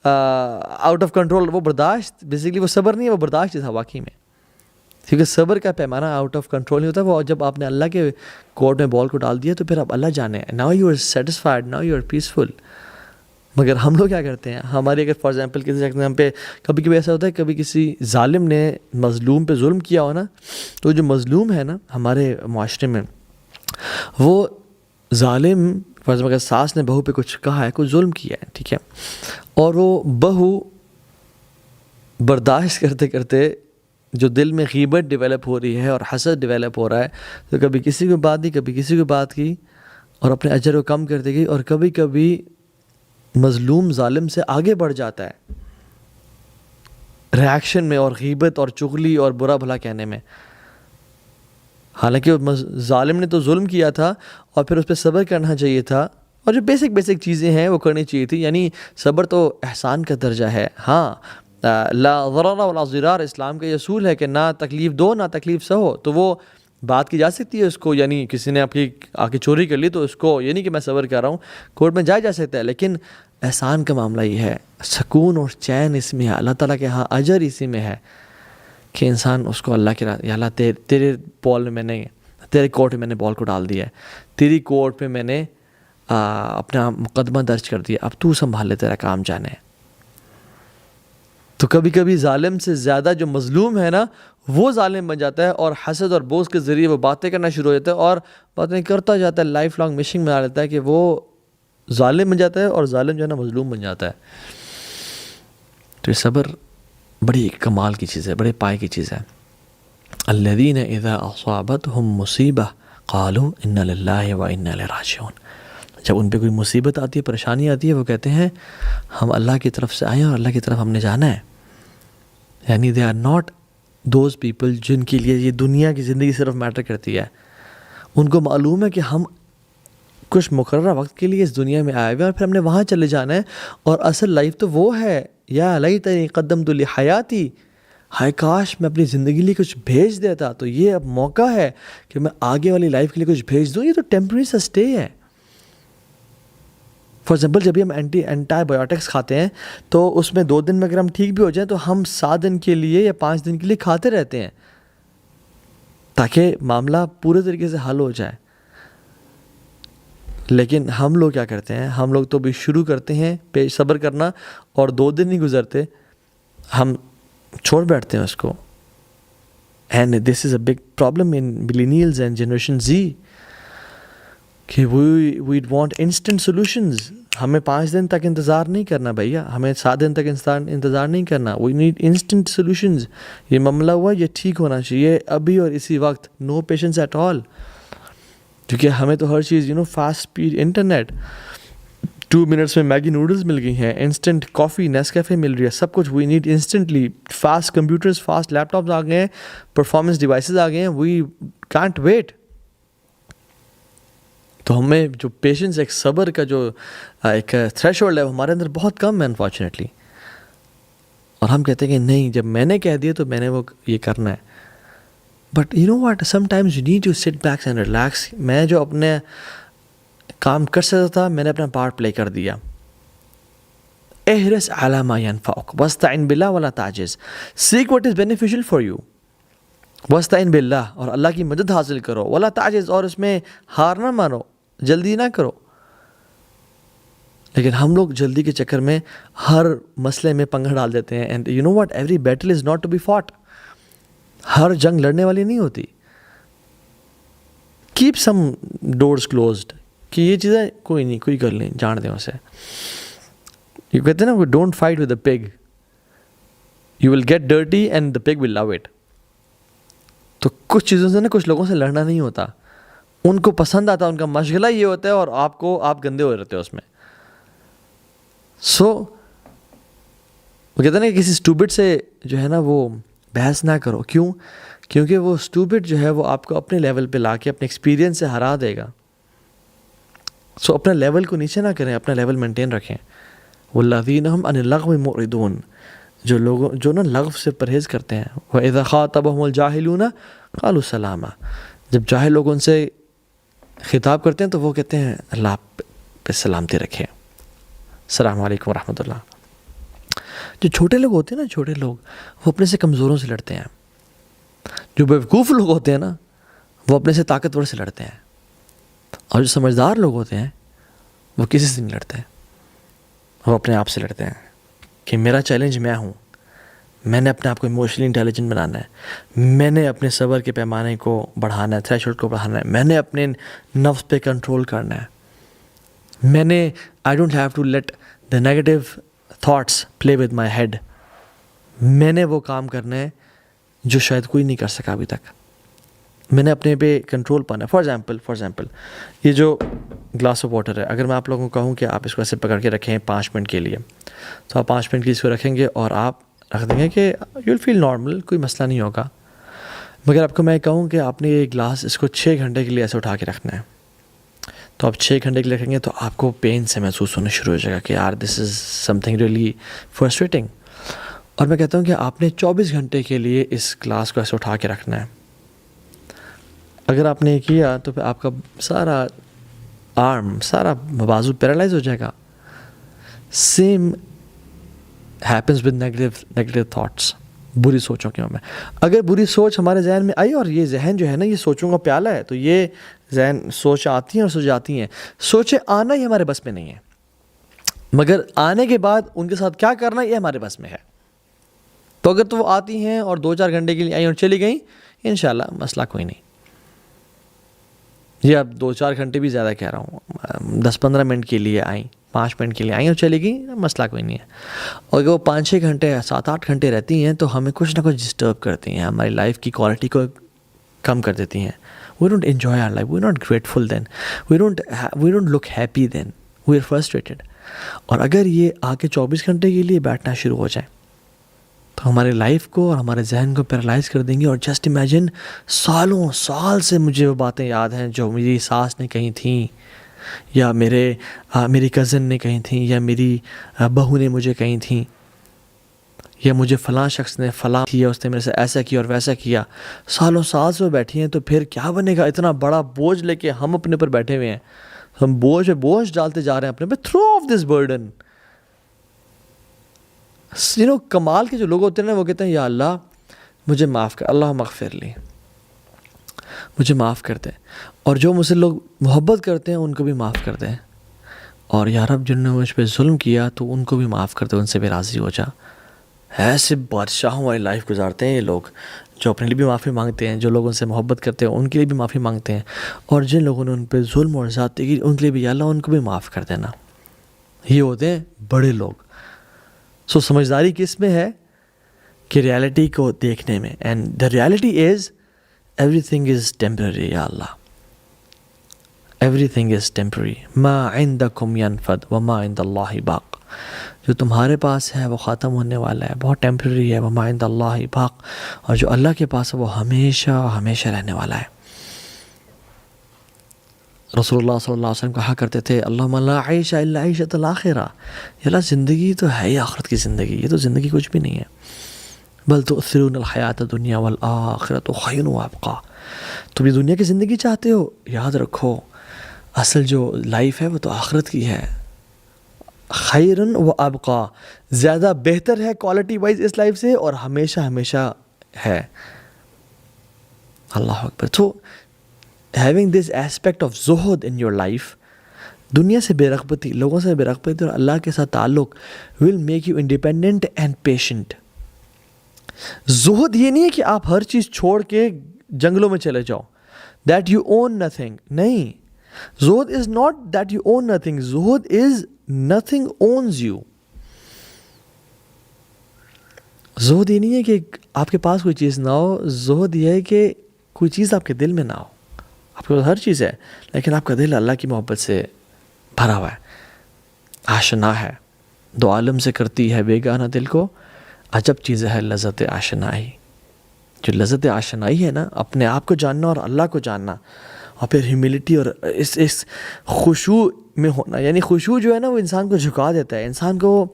آؤٹ آف کنٹرول. وہ برداشت بیسیکلی وہ صبر نہیں ہے, وہ برداشت تھا واقعی میں. کیونکہ صبر کا پیمانہ آؤٹ آف کنٹرول نہیں ہوتا وہ. جب آپ نے اللہ کے کورٹ میں بال کو ڈال دیا تو پھر اب اللہ جانے, now you are satisfied, now you are peaceful. مگر ہم لوگ کیا کرتے ہیں, ہماری اگر فار ایگزامپل کسی ایگزام پہ کبھی کبھی ایسا ہوتا ہے, کبھی کسی ظالم نے مظلوم پہ ظلم کیا ہو نا, تو جو مظلوم ہے نا ہمارے معاشرے میں, وہ ظالم فار ایگزامپل اگر ساس نے بہو پہ کچھ کہا ہے, کچھ ظلم کیا ہے, ٹھیک ہے, اور وہ بہو برداشت کرتے کرتے جو دل میں غیبت ڈیولپ ہو رہی ہے اور حسد ڈیولپ ہو رہا ہے, تو کبھی کسی کو بات دی, کبھی کسی کو بات کی, اور اپنے اجر کو کم کرتے گئی, اور کبھی کبھی مظلوم ظالم سے آگے بڑھ جاتا ہے ریاکشن میں, اور غیبت اور چغلی اور برا بھلا کہنے میں. حالانکہ ظالم نے تو ظلم کیا تھا اور پھر اس پہ صبر کرنا چاہیے تھا, اور جو بیسک چیزیں ہیں وہ کرنی چاہیے تھی. یعنی صبر تو احسان کا درجہ ہے. ہاں, لا ضرر ولا ضرار اسلام کا یہ اصول ہے کہ نہ تکلیف دو نہ تکلیف سہو, تو وہ بات کی جا سکتی ہے اس کو. یعنی کسی نے آپ کی آ کے چوری کر لی تو اس کو یہ نہیں کہ میں صبر کر رہا ہوں, کورٹ میں جایا جا سکتا ہے, لیکن احسان کا معاملہ یہ ہے, سکون اور چین اس میں ہے, اللہ تعالیٰ کے ہاں اجر اسی میں ہے کہ انسان اس کو اللہ کے یا اللہ تیرے بال میں میں نے, تیرے کورٹ میں میں نے بال کو ڈال دیا ہے, تیری کورٹ میں میں نے اپنا مقدمہ درج کر دیا, اب تو سنبھال لے, تیرا کام جانے. تو کبھی کبھی ظالم سے زیادہ جو مظلوم ہے نا وہ ظالم بن جاتا ہے, اور حسد اور بغض کے ذریعے وہ باتیں کرنا شروع ہو جاتا ہے, اور باتیں کرتا جاتا ہے, لائف لانگ مشنگ بنا لیتا ہے کہ وہ ظالم بن جاتا ہے, اور ظالم جو ہے نا مظلوم بن جاتا ہے. تو یہ صبر بڑی کمال کی چیز ہے, بڑے پائے کی چیز ہے. الذین اذا اصابتهم مصیبہ قالوا انا للہ و انا الیہ راجعون. جب ان پہ کوئی مصیبت آتی ہے, پریشانی آتی ہے, وہ کہتے ہیں ہم اللہ کی طرف سے آئے ہیں اور اللہ کی طرف ہم نے جانا ہے. یعنی they are not those people جن کے لیے یہ دنیا کی زندگی صرف میٹر کرتی ہے. ان کو معلوم ہے کہ ہم کچھ مقررہ وقت کے لیے اس دنیا میں آئے ہوئے ہیں اور پھر ہم نے وہاں چلے جانا ہے, اور اصل لائف تو وہ ہے. یا لیتنی قدمت لحیاتی, ہائے کاش میں اپنی زندگی لیے کچھ بھیج دیتا, تو یہ اب موقع ہے کہ میں آگے والی لائف کے لیے کچھ بھیج دوں. یہ تو ٹیمپرری سا اسٹے ہے. فار ایگزامپل جب بھی ہم اینٹی بایوٹکس کھاتے ہیں تو اس میں 2 دن میں اگر ہم ٹھیک بھی ہو جائیں تو ہم 7 دن کے لیے یا 5 دن کے لیے کھاتے رہتے ہیں تاکہ معاملہ پورے طریقے سے حل ہو جائے. لیکن ہم لوگ کیا کرتے ہیں, ہم لوگ تو بھی شروع کرتے ہیں صبر کرنا, اور 2 دن نہیں گزرتے ہم چھوڑ بیٹھتے ہیں اس کو. And this is a big problem in millennials and generation Z کہ وی وانٹ انسٹنٹ سولوشنز. ہمیں 5 دن تک انتظار نہیں کرنا بھیا, ہمیں 7 دن تک انتظار نہیں کرنا. We need instant solutions. یہ معاملہ ہوا, یہ ٹھیک ہونا چاہیے ابھی اور اسی وقت. نو پیشنس ایٹ آل. کیونکہ ہمیں تو ہر چیز فاسٹ اسپیڈ انٹرنیٹ, 2 منٹس میں میگی نوڈلز مل گئی ہیں, انسٹنٹ کافی نیسکیفے مل رہی ہے, سب کچھ we need instantly. Fast computers, fast laptops آ گئے ہیں, پرفارمنس ڈیوائسز آ گئے ہیں. We can't wait. تو ہمیں جو پیشنس, ایک صبر کا جو ایک تھریش ہولڈ ہے وہ ہمارے اندر بہت کم ہے انفارچونیٹلی. اور ہم کہتے ہیں کہ نہیں, جب میں نے کہہ دیا تو میں نے وہ یہ کرنا ہے. But you know what, sometimes you need to sit back and relax. میں جو اپنے کام کر سکتا تھا میں نے اپنا پارٹ پلے کر دیا. احرص علی ما ینفعک واستعن باللہ ولا تعجز. Seek what is beneficial for you واستعن باللہ, اور اللہ کی مدد حاصل کرو. ولا تعجز, اور اس میں ہار نہ مانو, جلدی نہ کرو. لیکن ہم لوگ جلدی کے چکر میں ہر مسئلے میں پنگا ڈال دیتے ہیں. And you know what, every battle is not to be fought. ہر جنگ لڑنے والی نہیں ہوتی. کیپ سم ڈورز کلوزڈ, کہ یہ چیزیں کوئی نہیں, کوئی کر لیں, جان دیں اسے. یہ کہتے ہیں نا, don't fight with a pig, you will get dirty and the pig will love it. تو کچھ چیزوں سے نا, کچھ لوگوں سے لڑنا نہیں ہوتا. ان کو پسند آتا, ان کا مشغلہ یہ ہوتا ہے, اور آپ گندے ہو رہتے ہو اس میں. سو وہ کہتے ہیں نا کہ کسی اسٹوپڈ سے جو ہے نا وہ بحث نہ کرو. کیوں؟ کیونکہ وہ اسٹوپڈ جو ہے وہ آپ کو اپنے لیول پہ لا کے اپنے ایکسپیرینس سے ہرا دے گا. سو اپنا لیول کو نیچے نہ کریں, اپنا لیول مینٹین رکھیں. والذین هم عن اللغو معرضون, جو لوگوں جو نا لغو سے پرہیز کرتے ہیں. وَإِذَا خَاطَبَهُمُ الْجَاهِلُونَ قَالُوا سَلَامًا, جب جاہل لوگ ان سے خطاب کرتے ہیں تو وہ کہتے ہیں اللہ پہ سلامتی رکھے, السلام علیکم ورحمۃ اللہ. جو چھوٹے لوگ ہوتے ہیں نا, چھوٹے لوگ وہ اپنے سے کمزوروں سے لڑتے ہیں. جو بیوقوف لوگ ہوتے ہیں نا وہ اپنے سے طاقتور سے لڑتے ہیں، اور جو سمجھدار لوگ ہوتے ہیں وہ کسی سے نہیں لڑتے، وہ اپنے آپ سے لڑتے ہیں کہ میرا چیلنج میں ہوں، میں نے اپنے آپ کو ایموشنلی انٹیلیجنٹ بنانا ہے، میں نے اپنے صبر کے پیمانے کو بڑھانا ہے، تھریش ہولڈ کو بڑھانا ہے، میں نے اپنے نفس پہ کنٹرول کرنا ہے، میں نے I don't have to let the negative thoughts play with my head, میں نے وہ کام کرنا ہے جو شاید کوئی نہیں کر سکا ابھی تک، میں نے اپنے پہ کنٹرول پانا ہے۔ فار ایگزامپل یہ جو گلاس آف واٹر ہے، اگر میں آپ لوگوں کو کہوں کہ آپ اس کو ایسے پکڑ کے رکھیں 5 منٹ کے لیے، تو آپ 5 منٹ کے اس کو رکھیں گے اور آپ رکھ دیں گے کہ یو ول فیل نارمل، کوئی مسئلہ نہیں ہوگا۔ مگر آپ کو میں کہوں کہ آپ نے یہ گلاس اس کو 6 گھنٹے کے لیے ایسے اٹھا کے رکھنا ہے، تو آپ 6 گھنٹے کے لیے رکھیں گے تو آپ کو پین سے محسوس ہونا شروع ہو جائے گا کہ یار دس از سم تھنگ ریئلی فرسٹریٹنگ۔ اور میں کہتا ہوں کہ آپ نے 24 گھنٹے کے لیے اس گلاس کو ایسے اٹھا کے رکھنا ہے۔ اگر آپ نے کیا تو پھر آپ کا سارا آرم، سارا بازو پیرالائز ہو جائے گا۔ Same happens with negative thoughts, بری سوچوں کے میں اگر بری سوچ ہمارے ذہن میں آئی، اور یہ ذہن جو ہے نا یہ سوچوں کا پیالہ ہے، تو یہ ذہن سوچ آتی ہیں اور سوچ جاتی ہیں، سوچیں آنا ہی ہمارے بس میں نہیں ہے، مگر آنے کے بعد ان کے ساتھ کیا کرنا یہ ہمارے بس میں ہے۔ تو اگر تو وہ آتی ہیں اور 2-4 گھنٹے کے لیے آئیں اور چلی گئیں، انشاءاللہ مسئلہ کوئی نہیں، یہ اب 2-4 گھنٹے بھی زیادہ کہہ رہا ہوں، 10-15 منٹ کے لیے آئیں، 5 منٹ کے لیے آئیں اور چلی گئیں، مسئلہ کوئی نہیں ہے۔ اور اگر وہ 5-6 گھنٹے 7-8 گھنٹے رہتی ہیں تو ہمیں کچھ نہ کچھ ڈسٹرب کرتی ہیں، ہماری لائف کی کوالٹی کو کم کر دیتی ہیں۔ We don't enjoy our life, we not grateful then, we don't look happy then, we are frustrated. اور اگر یہ آ کے 24 گھنٹے کے لیے بیٹھنا شروع ہو جائے تو ہمارے لائف کو اور ہمارے ذہن کو پیرالائز کر دیں گے۔ اور جسٹ امیجن سالوں سال سے مجھے وہ باتیں یاد ہیں جو میری ساس نے کہی تھیں، یا میری کزن نے کہی تھیں، یا میری بہو نے مجھے کہی تھیں، یا مجھے فلاں شخص نے فلاں کیا، اس نے میرے سے ایسا کیا اور ویسا کیا، سالوں سال سے وہ بیٹھی ہیں، تو پھر کیا بنے گا؟ اتنا بڑا بوجھ لے کے ہم اپنے پر بیٹھے ہوئے ہیں، ہم بوجھ پہ بوجھ ڈالتے جا رہے ہیں اپنے پہ، تھرو آف دس برڈن۔ کمال کے جو لوگ ہوتے ہیں نا وہ کہتے ہیں یا اللہ مجھے معاف کر، اللہ مغفر لی، مجھے معاف کر دے، اور جو مجھ سے لوگ محبت کرتے ہیں ان کو بھی معاف کر دیں، اور یا رب جن نے مجھ پہ ظلم کیا تو ان کو بھی معاف کر دے، ان سے بھی راضی ہو جا۔ ایسے بادشاہوں والی لائف گزارتے ہیں یہ لوگ، جو اپنے لیے بھی معافی مانگتے ہیں، جو لوگوں سے محبت کرتے ہیں ان کے لیے بھی معافی مانگتے ہیں، اور جن لوگوں نے ان پہ ظلم اور زیادتی کی ان کے لیے بھی یا اللہ ان کو بھی معاف کر دینا۔ یہ ہوتے ہیں بڑے لوگ۔ سمجھداری کس میں ہے؟ کہ ریالٹی کو دیکھنے میں، and the reality is every thing is temporary, یا اللہ ایوری تھنگ از ٹیمپرری، ما عندکم ینفد وما عند اللہ باق، جو تمہارے پاس ہے وہ ختم ہونے والا ہے، بہت ٹیمپرری ہے، وما عند اللہ باق، اور جو اللہ کے پاس ہے وہ ہمیشہ ہمیشہ رہنے والا ہے۔ رسول اللہ صلی اللہ علیہ وسلم کہا کرتے تھے اللہم لا عیش الا عیشۃ الآخرہ، یا اللہ زندگی تو ہے ہی آخرت کی زندگی، یہ تو زندگی کچھ بھی نہیں ہے، بل تؤثرون الحیات الدنیا والآخرۃ خیر وابقیٰ، تم یہ دنیا کی زندگی چاہتے ہو، یاد رکھو اصل جو لائف ہے وہ تو آخرت کی ہے، خیر و ابقیٰ، زیادہ بہتر ہے کوالٹی وائز اس لائف سے، اور ہمیشہ ہمیشہ ہے۔ اللہ اکبر۔ تو having this aspect of zuhud in your life، دنیا سے بے رغبتی، لوگوں سے بے رغبتی اور اللہ کے ساتھ تعلق will make you independent and patient۔ زہد یہ نہیں ہے کہ آپ ہر چیز چھوڑ کے جنگلوں میں چلے جاؤ، that you own nothing، نہیں، زہد is not that you own nothing، Zuhd is nothing owns you۔ زہد یہ نہیں ہے کہ آپ کے پاس کوئی چیز نہ ہو، زہد یہ ہے کہ کوئی چیز آپ کے دل میں نہ ہو، آپ کے پاس ہر چیز ہے لیکن آپ کا دل اللہ کی محبت سے بھرا ہوا ہے، آشنا ہے، دو عالم سے کرتی ہے بیگانہ دل کو، عجب چیز ہے لذت آشنائی۔ جو لذت آشنائی ہے نا، اپنے آپ کو جاننا اور اللہ کو جاننا، اور پھر ہیوملٹی اور اس خشوع میں ہونا، یعنی خشوع جو ہے نا وہ انسان کو جھکا دیتا ہے، انسان کو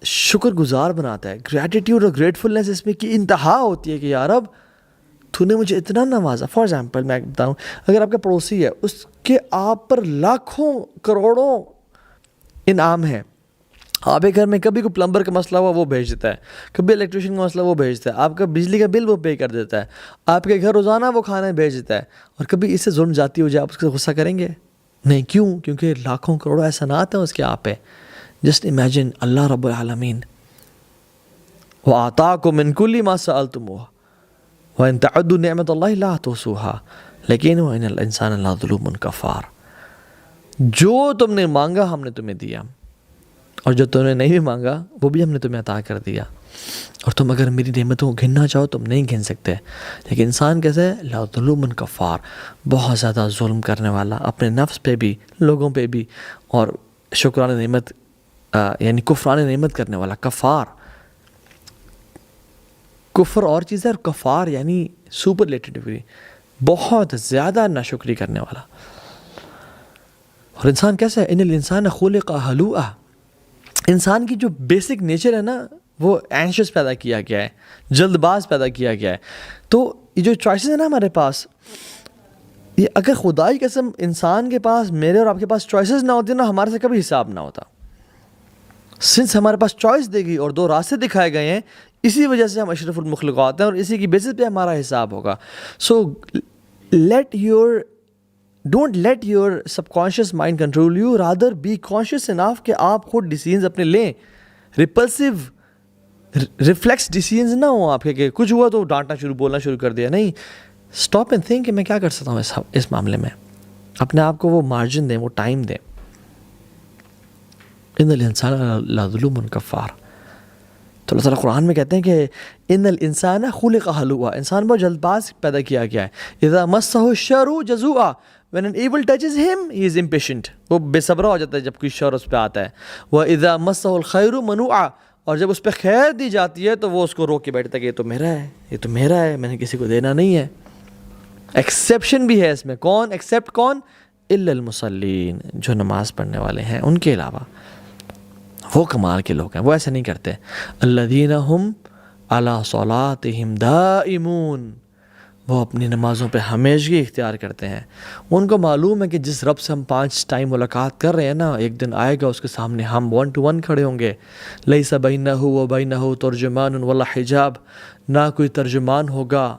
شکر گزار بناتا ہے، گریٹیٹیوڈ اور گریٹفلنس اس میں کی انتہا ہوتی ہے کہ یا رب تو نے مجھے اتنا نوازا۔ فار ایگزامپل میں بتاؤں، اگر آپ کا پڑوسی ہے، اس کے آپ پر لاکھوں کروڑوں انعام ہیں، آپ کے گھر میں کبھی کوئی پلمبر کا مسئلہ ہوا وہ بھیج دیتا ہے, کبھی الیکٹریشین کا مسئلہ وہ بھیجتا ہے, آپ کا بجلی کا بل وہ پے کر دیتا ہے, آپ کے گھر روزانہ وہ کھانا بھیج دیتا ہے, اور کبھی اس سے ظلم جاتی ہو جائے آپ اس کا غصہ کریں گے؟ نہیں. کیوں؟ کیونکہ لاکھوں کروڑوں احسانات ہیں اس کے آپ پہ. جسٹ امیجن اللہ رب العالمین وَآتَاكُم مِّن كُلِّ مَا سَأَلْتُمُوهُ وَإِن تَعُدُّوا نِعْمَةَ اللَّهِ لَا تُحْصُوهَا لیکن وَإِنَّ الْإِنسَانَ لَظَلُومٌ كَفَّارٌ. جو تم نے مانگا ہم نے تمہیں دیا, اور جو تم نے نہیں بھی مانگا وہ بھی ہم نے تمہیں عطا کر دیا, اور تم اگر میری نعمتوں کو گننا چاہو تم نہیں گن سکتے. لیکن انسان کیسے ہے؟ لَظَلُومٌ كَفَّارٌ, بہت زیادہ ظلم کرنے والا, اپنے نفس پہ بھی لوگوں پہ بھی, اور شکران نعمت یعنی کفران نعمت کرنے والا. کفار, کفر اور چیز ہے, اور کفار یعنی سپرلیٹیو, بہت زیادہ ناشکری کرنے والا. اور انسان کیسا ہے؟ ان الانسان خلق ہلوعا, انسان کی جو بیسک نیچر ہے نا وہ اینشیس پیدا کیا گیا ہے, جلد باز پیدا کیا گیا ہے. تو یہ جو چوائسیز ہیں نا ہمارے پاس, یہ اگر خدا کی قسم انسان کے پاس, میرے اور آپ کے پاس چوائسیز نہ ہوتی نا, ہمارے سے کبھی حساب نہ ہوتا. سنس ہمارے پاس چوائس دے گی اور دو راستے دکھائے گئے ہیں, اسی وجہ سے ہم اشرف المخلوقات ہیں, اور اسی کی بیسس پہ ہمارا حساب ہوگا. So don't let your subconscious mind control you, rather be conscious enough کہ آپ خود ڈیسیژنز اپنے لیں. ریپلسیو ریفلیکس ڈیسیژنز نہ ہوں آپ کے کہ کچھ ہوا تو ڈانٹنا بولنا شروع کر دیا. نہیں, اسٹاپ اینڈ تھنک کہ میں کیا کر سکتا ہوں اس معاملے میں. اپنے آپ کو وہ مارجن دیں, وہ ٹائم دیں. ان الانسان لظلوم کفار. تو اللہ تعالیٰ قرآن میں کہتے ہیں کہ ان الانسان خلق ہلوعا, انسان بہت جلد باز پیدا کیا گیا ہے. اذا مسہ الشر جزوعا, when an evil touches him he is impatient, وہ بے صبرا ہو جاتا ہے جب کوئی شر اس پہ آتا ہے. واذا مسہ الخیر منوعا, اور جب اس پہ خیر دی جاتی ہے تو وہ اس کو روک کے بیٹھتا ہے کہ یہ تو میرا ہے, یہ تو میرا ہے, میں نے کسی کو دینا نہیں ہے. ایکسیپشن بھی ہے اس میں. کون ایکسیپٹ؟ کون؟ الا المصلین, جو نماز پڑھنے والے ہیں ان کے علاوہ. وہ کمال کے لوگ ہیں, وہ ایسے نہیں کرتے. الذین هم علی صلاتہم دائمون, وہ اپنی نمازوں پہ ہمیشگی اختیار کرتے ہیں. ان کو معلوم ہے کہ جس رب سے ہم 5 ٹائم ملاقات کر رہے ہیں نا, ایک دن آئے گا اس کے سامنے ہم 1 to 1 کھڑے ہوں گے. لیس بینہ و بینہ ترجمان ولا حجاب, نہ کوئی ترجمان ہوگا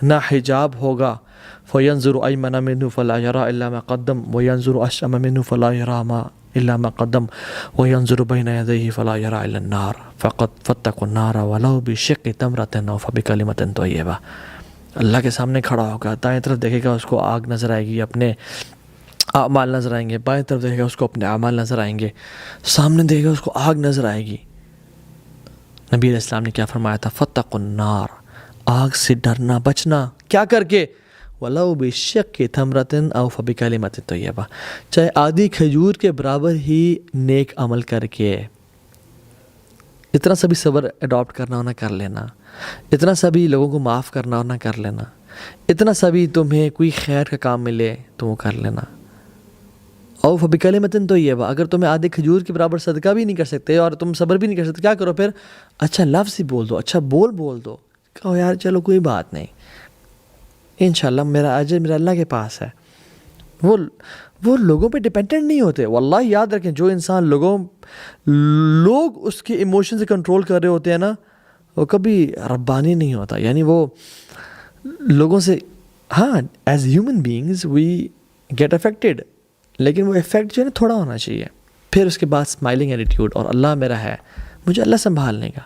نہ حجاب ہوگا. فینظر ایمن منہ فلا یری الا ما قدم وینظر اشأم منہ فلا یری ما الا ما قدم وینظر بین یدیہ فلا یری الا النار فاتقوا النار ولو بشق تمرۃ او فبکلمۃ طیبہ. اللہ کے سامنے کھڑا ہوگا, دائیں طرف دیکھے گا اس کو آگ نظر آئے گی, اپنے اعمال نظر آئیں گے. بائیں طرف دیکھے گا اس کو اپنے اعمال نظر آئیں گے. سامنے دیکھے گا اس کو آگ نظر آئے گی. نبی علیہ السلام نے کیا فرمایا تھا؟ فاتقوا النار, آگ سے ڈرنا بچنا. کیا کر کے؟ وَلَوْ بِشِقِّ تَمْرَةٍ أَوْ فَبِكَلِمَةٍ طَيِّبَةٍ, چاہے آدھی کھجور کے برابر ہی نیک عمل کر کے. اتنا سا بھی صبر اڈاپٹ کرنا ہونا کر لینا, اتنا سا بھی لوگوں کو معاف کرنا ہونا کر لینا, اتنا سا بھی تمہیں کوئی خیر کا کام ملے تو وہ کر لینا. او فبکلمۃ طیبہ, اگر تمہیں آدھے کھجور کے برابر صدقہ بھی نہیں کر سکتے اور تم صبر بھی نہیں کر سکتے, کیا کرو پھر؟ اچھا لفظ ہی بول دو, اچھا بول دو, کہو یار چلو کوئی بات نہیں, انشاءاللہ میرا اجر میرا اللہ کے پاس ہے. وہ لوگوں پہ ڈیپینڈنٹ نہیں ہوتے. واللہ یاد رکھیں, جو انسان لوگ اس کے ایموشن سے کنٹرول کر رہے ہوتے ہیں نا, وہ کبھی ربانی نہیں ہوتا. یعنی وہ لوگوں سے, ہاں as human beings we get affected, لیکن وہ افیکٹ جو ہے نا تھوڑا ہونا چاہیے. پھر اس کے بعد اسمائلنگ ایٹیٹیوڈ, اور اللہ میرا ہے, مجھے اللہ سنبھال لے گا.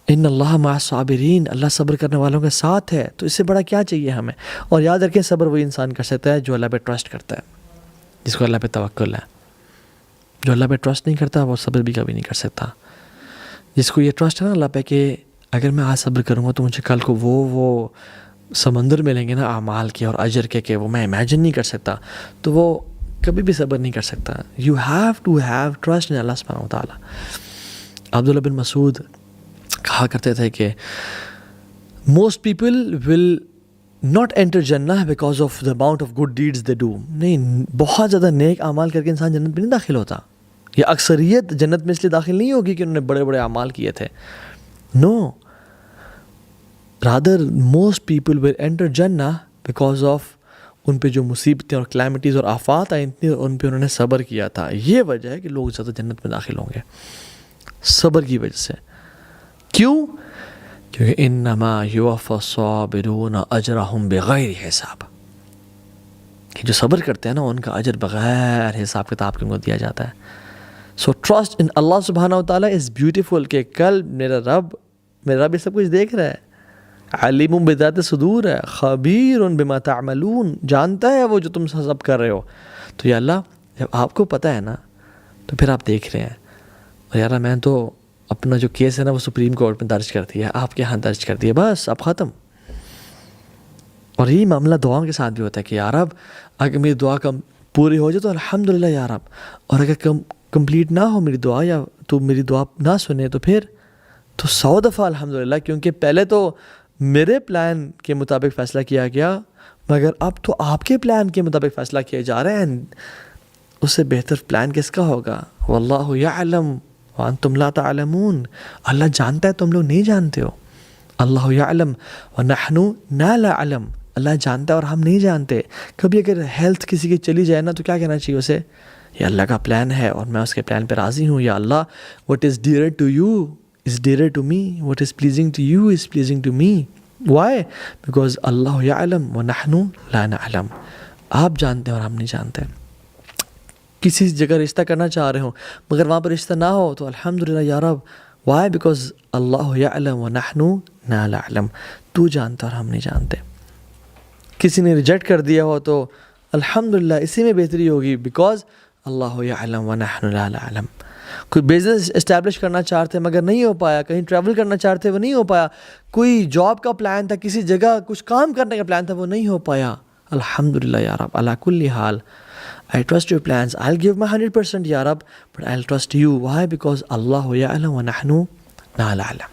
ان اللہ مع الصابرین, اللہ صبر کرنے والوں کے ساتھ ہے. تو اس سے بڑا کیا چاہیے ہمیں؟ اور یاد رکھیں صبر وہی انسان کر سکتا ہے جو اللہ پہ ٹرسٹ کرتا ہے, جس کو اللہ پہ توکل ہے. جو اللہ پہ ٹرسٹ نہیں کرتا وہ صبر بھی کبھی نہیں کر سکتا. جس کو یہ ٹرسٹ ہے نا اللہ پہ کہ اگر میں آج صبر کروں گا تو مجھے کل کو وہ سمندر ملیں گے نا اعمال کے اور اجر کے, کہ وہ میں امیجن نہیں کر سکتا, تو وہ کبھی بھی صبر نہیں کر سکتا. You have to have trust in Allah سبحانہ وتعالیٰ. عبداللہ بن مسعود کہا کرتے تھے کہ most people will not enter jannah because of the amount of good deeds they do. نہیں, بہت زیادہ نیک اعمال کر کے انسان جنت میں نہیں داخل ہوتا. یا اکثریت جنت میں اس لیے داخل نہیں ہوگی کہ انہوں نے بڑے بڑے اعمال کیے تھے. No, rather most people will enter jannah because of ان پہ جو مصیبتیں اور کلیمٹیز اور آفات آئی تھیں ان پہ انہوں نے صبر کیا تھا. یہ وجہ ہے کہ لوگ زیادہ جنت میں داخل ہوں گے صبر کی وجہ سے. کیوں؟ کیونکہ انما یوفی الصابرون اجرہم بغیر حساب. کہ جو صبر کرتے ہیں نا ان کا اجر بغیر حساب کتاب کے ان کو دیا جاتا ہے. سو ٹرسٹ ان اللہ سبحانہ و تعالیٰ از بیوٹیفل. کہ کل میرا رب یہ سب کچھ دیکھ رہا ہے. علیم بذات صدور ہے، خبیر بما تعملون، جانتا ہے وہ جو تم سب کر رہے ہو. تو یا اللہ جب آپ کو پتہ ہے نا تو پھر آپ دیکھ رہے ہیں. اور یا اللہ میں تو اپنا جو کیس ہے نا وہ سپریم کورٹ میں درج کر دیا ہے، آپ کے ہاں درج کر دیا، بس اب ختم. اور یہی معاملہ دعاؤں کے ساتھ بھی ہوتا ہے کہ یا رب اگر میری دعا پوری ہو جائے تو الحمدللہ یا رب، اور اگر کمپلیٹ نہ ہو میری دعا یا تو میری دعا نہ سنے تو پھر تو 100 دفعہ الحمدللہ، کیونکہ پہلے تو میرے پلان کے مطابق فیصلہ کیا گیا مگر اب تو آپ کے پلان کے مطابق فیصلہ کیے جا رہے ہیں. اس سے بہتر پلان کس کا ہوگا؟ واللہ یعلم وانتم لا تعلمون. اللہ جانتا ہے تم لوگ نہیں جانتے ہو. اللہ یعلم ونحن لا نعلم. اللہ جانتا ہے اور ہم نہیں جانتے. کبھی اگر ہیلتھ کسی کی چلی جائے نا تو کیا کہنا چاہیے اسے؟ یہ اللہ کا پلان ہے اور میں اس کے پلان پہ راضی ہوں. یا اللہ what is dearer to you is dearer to me, what is pleasing to you is pleasing to me. Why? Because اللہ یعلم ونحن لا نعلم. آپ جانتے ہیں اور ہم نہیں جانتے. کسی جگہ رشتہ کرنا چاہ رہے ہوں مگر وہاں پر رشتہ نہ ہو تو الحمدللہ یا رب. Why? Because اللہ یعلم ونحن لا نعلم. تو جانتا اور ہم نہیں جانتے. کسی نے ریجیکٹ کر دیا ہو تو الحمدللہ اسی میں بہتری ہوگی، بیکاز اللہ یعلم ونحن لا نعلم. کوئی بزنس اسٹیبلش کرنا چاہتے مگر نہیں ہو پایا، کہیں ٹریول کرنا چاہتے وہ نہیں ہو پایا، کوئی جاب کا پلان تھا، کسی جگہ کچھ کام کرنے کا پلان تھا وہ نہیں ہو پایا، الحمدللہ یا رب علی کل حال I trust your plans. I'll give my 100% یا رب, but I'll trust you. Why? Because اللہ یعلم ونحن لا نعلم.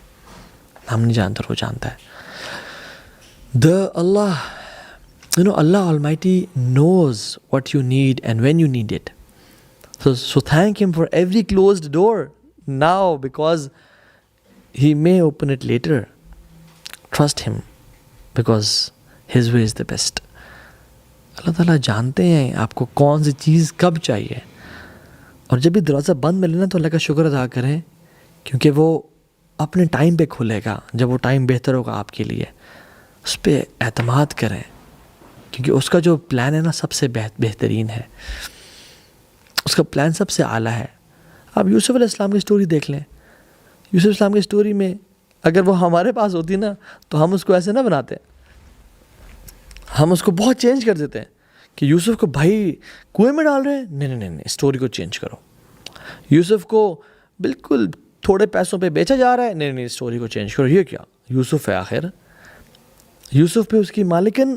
ہم نہیں جانتے اور وہ جانتا ہے. Allah Almighty knows what you need and when you need it. So thank Him for every closed door now, because He may open it later. Trust Him because His way is the best. اللہ تعالیٰ جانتے ہیں آپ کو کون سی چیز کب چاہیے, اور جب بھی دروازہ بند ملے نا تو اللہ کا شکر ادا کریں, کیونکہ وہ اپنے ٹائم پہ کھلے گا جب وہ ٹائم بہتر ہوگا آپ کے لیے. اس پہ اعتماد کریں, کیونکہ اس کا جو پلان ہے نا سب سے بہترین ہے, اس کا پلان سب سے اعلیٰ ہے. آپ یوسف علیہ السلام کی سٹوری دیکھ لیں. یوسف علیہ السلام کی سٹوری میں اگر وہ ہمارے پاس ہوتی نا تو ہم اس کو ایسے نہ بناتے, ہم اس کو بہت چینج کر دیتے ہیں کہ یوسف کو بھائی کنویں میں ڈال رہے ہیں, نہیں, اسٹوری کو چینج کرو. یوسف کو بالکل تھوڑے پیسوں پہ بیچا جا رہا ہے, نہیں, اسٹوری کو چینج کرو. یہ کیا یوسف ہے آخر, یوسف پہ اس کی مالکن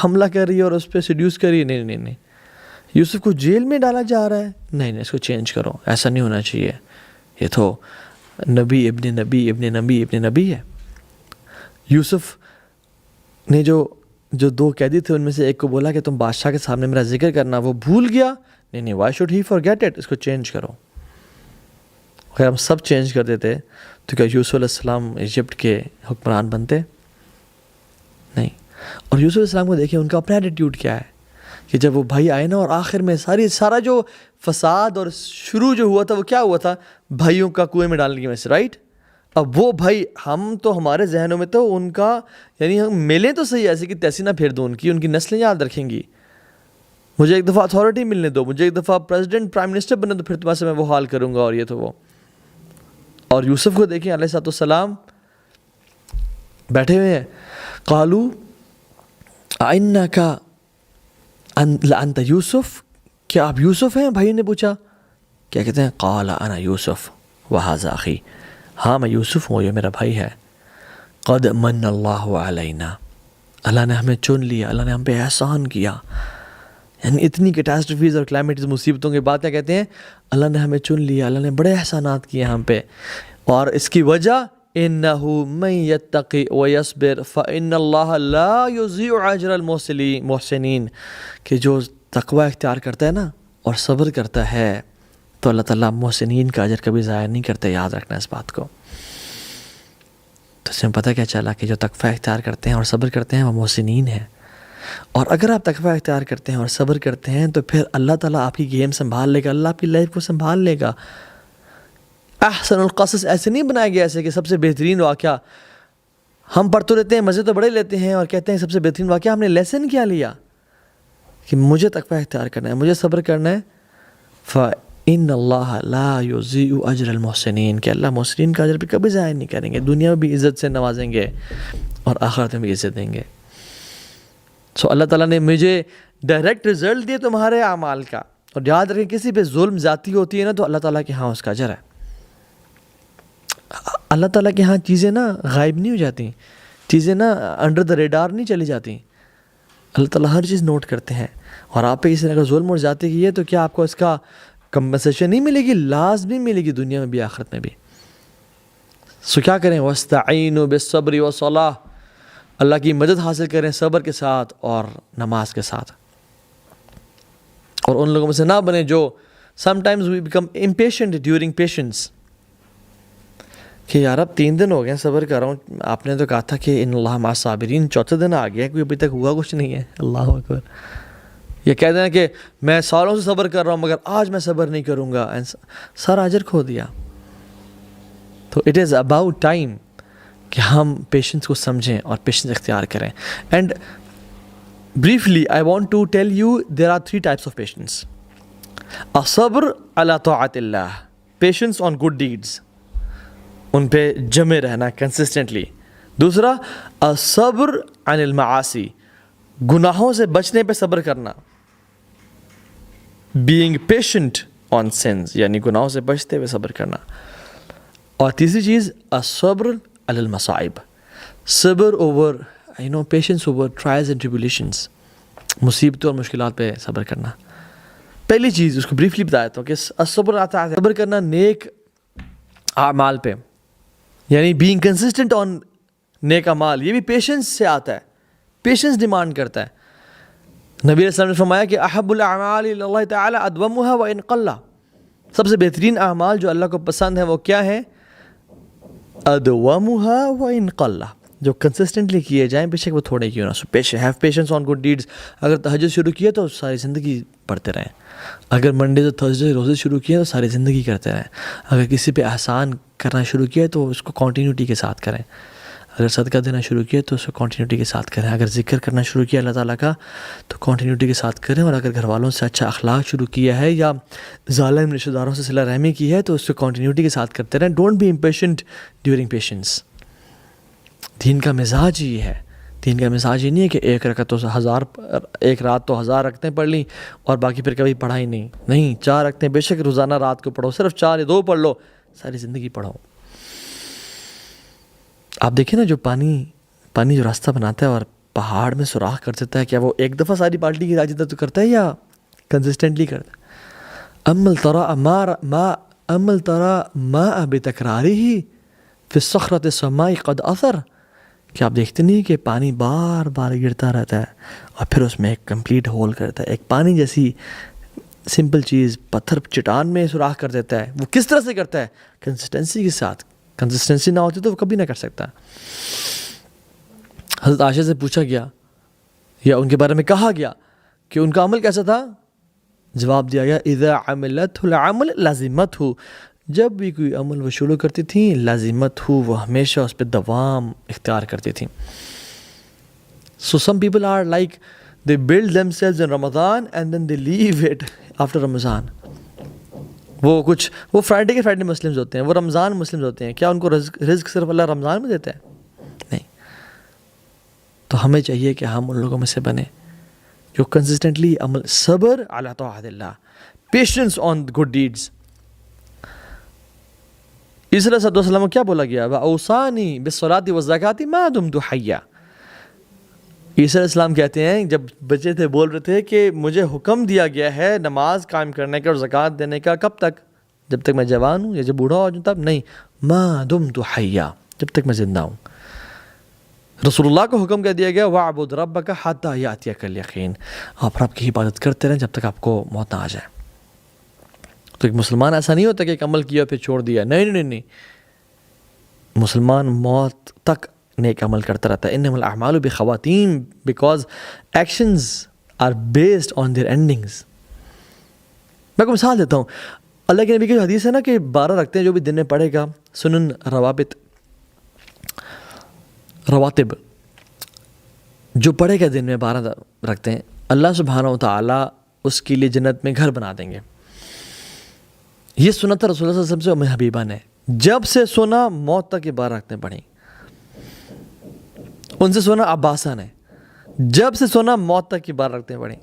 حملہ کر رہی ہے اور اس پہ سیڈیوس کر رہی ہے, نہیں, یوسف کو جیل میں ڈالا جا رہا ہے, نہیں, اس کو چینج کرو, ایسا نہیں ہونا چاہیے, یہ تو نبی ابن نبی ہے. یوسف نے جو 2 قیدی تھے ان میں سے ایک کو بولا کہ تم بادشاہ کے سامنے میرا ذکر کرنا, وہ بھول گیا, نہیں, why should he forget it, اس کو چینج کرو. اگر ہم سب چینج کر دیتے تو کیا یوسف علیہ السلام ایجپٹ کے حکمران بنتے؟ نہیں. اور یوسف علیہ السلام کو دیکھیں ان کا اپنا ایٹیٹیوڈ کیا ہے, کہ جب وہ بھائی آئے نا اور آخر میں سارا جو فساد اور شروع جو ہوا تھا وہ کیا ہوا تھا, بھائیوں کا کنویں میں ڈالنے کی وجہ سے, رائٹ. اب وہ بھائی ہم تو ہمارے ذہنوں میں تو ان کا یعنی ہم ملیں تو صحیح, ایسے کہ تیسی نہ پھیر دو, ان کی نسلیں یاد رکھیں گی. مجھے ایک دفعہ اتھارٹی ملنے دو, مجھے ایک دفعہ پریزیڈنٹ پرائم منسٹر بننے دو, پھر تمہارے سے میں وہ حال کروں گا, اور یہ تو وہ. اور یوسف کو دیکھیں علیہ السلام بیٹھے ہوئے ہیں, قالو انک لانت یوسف, کیا آپ یوسف ہیں؟ بھائی نے پوچھا. کیا کہتے ہیں؟ قال انا یوسف وہذا اخی, ہاں میں یوسف ہوں, یہ میرا بھائی ہے. قد من اللہ علینا, اللہ نے ہمیں چن لیا, اللہ نے ہم پہ احسان کیا. یعنی اتنی کیٹاسٹرفیز اور کلائمیٹز مصیبتوں کے بعد کیا کہتے ہیں, اللہ نے ہمیں چن لیا, اللہ نے بڑے احسانات کیے ہم پہ. اور اس کی وجہ انہ من یتقی ویصبر فان اللہ لا یضیع اجر المحسنین, کہ جو تقوی اختیار کرتا ہے نا اور صبر کرتا ہے تو اللہ تعالیٰ محسنین کا اجر کبھی ضائع نہیں کرتے. یاد رکھنا اس بات کو. تو اس میں پتہ کیا چلا کہ جو تقوی اختیار کرتے ہیں اور صبر کرتے ہیں وہ محسنین ہیں. اور اگر آپ تقوی اختیار کرتے ہیں اور صبر کرتے ہیں تو پھر اللہ تعالیٰ آپ کی گیم سنبھال لے گا، اللہ آپ کی لائف کو سنبھال لے گا۔ احسن القصص ایسے نہیں بنایا گیا ایسے کہ سب سے بہترین واقعہ ہم پڑھ تو لیتے ہیں، مزے تو بڑے لیتے ہیں اور کہتے ہیں سب سے بہترین واقعہ، ہم نے لیسن کیا لیا کہ مجھے تقوی اختیار کرنا ہے، مجھے صبر کرنا ہے۔ فَإِنَّ اللَّهَ لَا يُضِيعُ أَجْرَ الْمُحْسِنِينَ کہ اللہ محسنین کا اجر بھی کبھی ضائع نہیں کریں گے، دنیا میں بھی عزت سے نوازیں گے اور آخرت میں بھی عزت دیں گے۔ سو اللہ تعالیٰ نے مجھے ڈائریکٹ رزلٹ دیے تمہارے اعمال کا، اور یاد رکھیں کسی پہ ظلم زیادتی ہوتی ہے نا تو اللہ تعالیٰ کے ہاں اس کا اجر ہے۔ اللہ تعالیٰ کے ہاں چیزیں نا غائب نہیں ہو جاتی، چیزیں نا انڈر دا ریڈار نہیں چلی جاتی، اللہ تعالیٰ ہر چیز نوٹ کرتے ہیں۔ اور آپ پہ کسی نے اگر ظلم اور زیادتی کی ہے تو کیا آپ کو اس کا کمپنسیشن نہیں ملے گی؟ لازمی ملے گی، دنیا میں بھی آخرت میں بھی۔ سو کیا کریں؟ وَاسْتَعِينُوا بِالصَّبْرِ وَالصَّلَاةِ اللہ کی مدد حاصل کریں صبر کے ساتھ اور نماز کے ساتھ، اور ان لوگوں میں سے نہ بنیں جو sometimes we become impatient during patience کہ یار اب 3 دن ہو گئے صبر کر رہا ہوں، آپ نے تو کہا تھا کہ ان اللہ مع الصابرین، چوتھے دن آ گیا کوئی ابھی تک ہوا کچھ نہیں ہے۔ اللہ اکبر۔ یہ کہہ دینا کہ میں سالوں سے صبر کر رہا ہوں مگر آج میں صبر نہیں کروں گا، سارا اجر کھو دیا۔ تو اٹ از اباؤٹ ٹائم کہ ہم پیشنس کو سمجھیں اور پیشنس اختیار کریں۔ And briefly I want to tell you there are 3 types of patience. الصبر على طاعت اللہ، پیشنس on good deeds، ان پہ جمے رہنا کنسسٹنٹلی۔ دوسرا الصبر عن المعاصی، گناہوں سے بچنے پہ صبر کرنا، being patient on sins یعنی گناہوں سے بچتے ہوئے صبر کرنا۔ اور تیسری چیز الصبر علی المصائب، صبر over patience over trials and tribulations, مصیبتوں اور مشکلات پہ صبر کرنا۔ پہلی چیز اس کو بریفلی بتایا تھا کہ الصبر آتا ہے صبر کرنا نیک اعمال پہ، یعنی بینگ کنسسٹنٹ آن نیک اعمال، یہ بھی پیشنس سے آتا ہے، پیشنس ڈیمانڈ کرتا ہے۔ نبی علیہ السلام نے فرمایا کہ احب الاعمال الی اللہ تعالی ادومها وان قل، سب سے بہترین اعمال جو اللہ کو پسند ہے وہ کیا ہے؟ ادومها وان قل، جو کنسسٹنٹلی کیے جائیں بے شک وہ تھوڑے کیوں نہ۔ Have patience on good deeds, اگر تہجد شروع کیے تو ساری زندگی پڑھتے رہیں، اگر منڈے سے تھرسڈے روزے شروع کیے تو ساری زندگی کرتے رہیں، اگر کسی پہ احسان کرنا شروع کیا تو اس کو کنٹینیوٹی کے ساتھ کریں، اگر صدقہ دینا شروع کیا تو اس کو کنٹینیوٹی کے ساتھ کریں، اگر ذکر کرنا شروع کیا اللہ تعالیٰ کا تو کنٹینیوٹی کے ساتھ کریں، اور اگر گھر والوں سے اچھا اخلاق شروع کیا ہے یا ظالم رشتہ داروں سے صلہ رحمی کی ہے تو اس کو کنٹینیوٹی کے ساتھ کرتے رہیں۔ Don't be impatient during patience. دین کا مزاج یہ ہے، دین کا مزاج یہ نہیں ہے کہ ایک رکعت تو 1000، ایک رات تو 1000 رکعتیں پڑھ لیں اور باقی پھر کبھی پڑھا ہی نہیں۔ نہیں، 4 رکعتیں بے شک روزانہ رات کو پڑھو، صرف 4 یا 2 پڑھ لو، ساری زندگی پڑھو۔ آپ دیکھیں نا جو پانی جو راستہ بناتا ہے اور پہاڑ میں سوراخ کر دیتا ہے، کیا وہ ایک دفعہ ساری بالٹی کی راجدہ تو کرتا ہے یا کنسسٹنٹلی کرتا ہے؟ امل ترى ماء بتکرارہ فی الصخرۃ السماء قد اثر، کہ آپ دیکھتے نہیں کہ پانی بار بار گرتا رہتا ہے اور پھر اس میں ایک کمپلیٹ ہول کرتا ہے، ایک پانی جیسی سمپل چیز پتھر چٹان میں سوراخ کر دیتا ہے۔ وہ کس طرح سے کرتا ہے؟ کنسسٹنسی کے ساتھ۔ کنسسٹنسی نہ ہوتی تو وہ کبھی نہ کر سکتا۔ حضرت عائشہ سے پوچھا گیا یا ان کے بارے میں کہا گیا کہ ان کا عمل کیسا تھا؟ جواب دیا گیا اذا عملت العمل لازمت ہو، جب بھی کوئی عمل وہ شروع کرتی تھیں لازمت ہو، وہ ہمیشہ اس پہ دوام اختیار کرتی تھیں۔ So some people are like they build themselves in Ramadan and then they leave it after Ramadan۔ وہ فرائیڈے کے فرائیڈے مسلمز ہوتے ہیں، وہ رمضان مسلمز ہوتے ہیں، کیا ان کو رزق صرف اللہ رمضان میں دیتا ہے؟ نہیں۔ تو ہمیں چاہیے کہ ہم ان لوگوں میں سے بنیں جو کنسسٹنٹلی عمل، صبر علی طاعت اللہ، پیشنس آن گڈ ڈیڈز۔ عیسی علیہ السلام کو کیا بولا گیا؟ وَأَوْصَانِي بِالصَّلَاةِ وَالزَّكَاةِ مَا دُمْتُ حَيًّا۔ عیسی علیہ السلام کہتے ہیں جب بچے تھے بول رہے تھے کہ مجھے حکم دیا گیا ہے نماز قائم کرنے کا اور زکوٰۃ دینے کا، کب تک؟ جب تک میں جوان ہوں یا جب بوڑھا ہو جاؤں تب؟ نہیں، مَا دُمْتُ حَيًّا، جب تک میں زندہ ہوں۔ رسول اللہ کو حکم کر دیا گیا وَاعْبُدْ رَبَّكَ حَتَّى يَأْتِيَكَ الْيَقِينُ، آپ رب کی عبادت کرتے رہیں جب تک آپ کو موت نہ آ جائے۔ تو ایک مسلمان ایسا نہیں ہوتا کہ ایک عمل کیا پھر چھوڑ دیا، نہیں، مسلمان موت تک نیک عمل کرتا رہتا ہے. انما الاعمال بخواتیم, because actions are based on their endings. میں کو مثال دیتا ہوں. اللہ کے نبی کی حدیث ہے نا کہ 12 رکھتے ہیں جو بھی دن میں پڑھے گا, سنن رواتب جو پڑھے گا دن میں 12 رکھتے ہیں, اللہ سبحانہ و تعالیٰ اس کے لیے جنت میں گھر بنا دیں گے. یہ سنا تھا رسول اللہ صلی اللہ علیہ وسلم سے ام حبیبہ نے. جب سے سنا موت تک یہ 12 رکھتے پڑھیں. ان سے سنا عباسہ نے, جب سے سنا موت تک کی 12 رکھتے پڑھیں.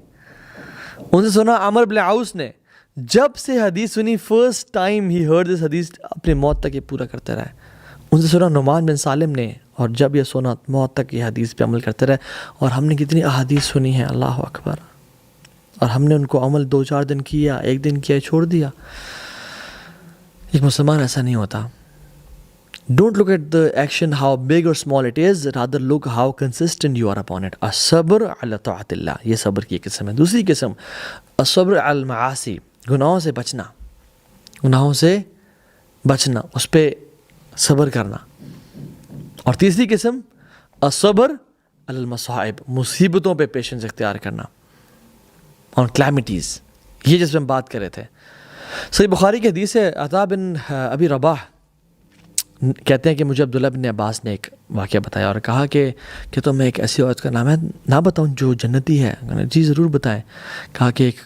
ان سے سنا عمر بن عوس نے, جب سے حدیث سنی first time he heard this حدیث, اپنے موت تک یہ پورا کرتے رہے. ان سے سنا نعمان بن سالم نے, اور جب یہ سنا موت تک یہ حدیث پہ عمل کرتے رہے. اور ہم نے کتنی احادیث سنی ہیں, اللہ اکبر, اور ہم نے ان کو عمل 2-4 دن کیا, 1 دن کیا, چھوڑ دیا. ایک مسلمان ایسا نہیں ہوتا. Don't look at the action how big or small it is, rather look how consistent you are upon it. الصبر على طاعت اللہ, یہ صبر کی قسم ہے. دوسری قسم الصبر على المعاصی, گناہوں سے بچنا, گناہوں سے بچنا, اس پہ صبر کرنا. اور تیسری قسم الصبر علی المصائب, مصیبتوں پہ پیشنس اختیار کرنا, اور کلیمٹیز, یہ جس پہ ہم بات کر رہے تھے. صحیح بخاری کی حدیث ہے, عطا بن ابی رباح کہتے ہیں کہ مجھے عبداللہ بن عباس نے ایک واقعہ بتایا اور کہا کہ تمہیں ایک ایسی عورت کا نام ہے نہ بتاؤں جو جنتی ہے؟ جی ضرور بتائیں. کہا کہ ایک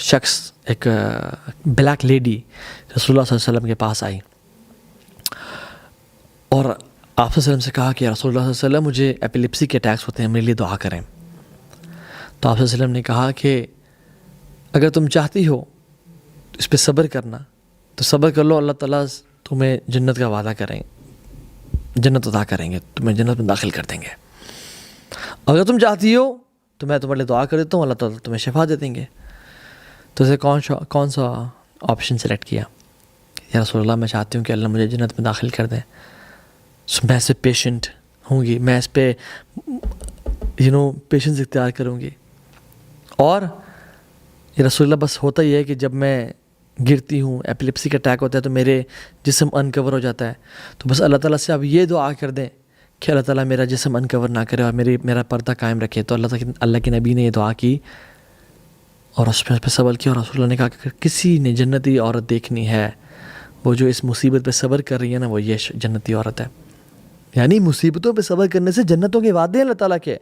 شخص, ایک بلیک لیڈی رسول اللہ صلی اللہ علیہ وسلم کے پاس آئی اور آپ صلی اللہ علیہ وسلم سے کہا کہ رسول اللہ صلی اللہ علیہ وسلم مجھے ایپیلیپسی کے اٹیکس ہوتے ہیں, میرے لیے دعا کریں. تو آپ صلی اللہ علیہ وسلم نے کہا کہ اگر تم چاہتی ہو اس پہ صبر کرنا تو صبر کر لو, اللہ تعالیٰ تمہیں جنت کا وعدہ کریں, جنت عطا کریں گے, تمہیں جنت میں داخل کر دیں گے. اگر تم چاہتی ہو تو میں تمہارے لیے دعا کر دیتا ہوں, اللہ تعالیٰ تمہیں شفا دے دیں گے. تو اسے کون سا آپشن سلیکٹ کیا؟ یا رسول اللہ میں چاہتی ہوں کہ اللہ مجھے جنت میں داخل کر دیں, میں اس پہ پیشنٹ ہوں گی, میں اس پہ پیشنس اختیار کروں گی. اور یہ رسول اللہ بس ہوتا ہی ہے کہ جب میں گرتی ہوں, ایپیلیپسی کا اٹیک ہوتا ہے تو میرے جسم انکور ہو جاتا ہے, تو بس اللہ تعالیٰ سے آپ یہ دعا کر دیں کہ اللہ تعالیٰ میرا جسم انکور نہ کرے اور میرا پردہ قائم رکھے. تو اللہ کے نبی نے یہ دعا کی اور اس پہ صبر کیا, اور رسول اللہ نے کہا کہ کسی نے جنتی عورت دیکھنی ہے, وہ جو اس مصیبت پہ صبر کر رہی ہے نا, وہ یہ جنتی عورت ہے. یعنی مصیبتوں پہ صبر کرنے سے جنتوں کے وعدے ہیں اللہ تعالیٰ کے.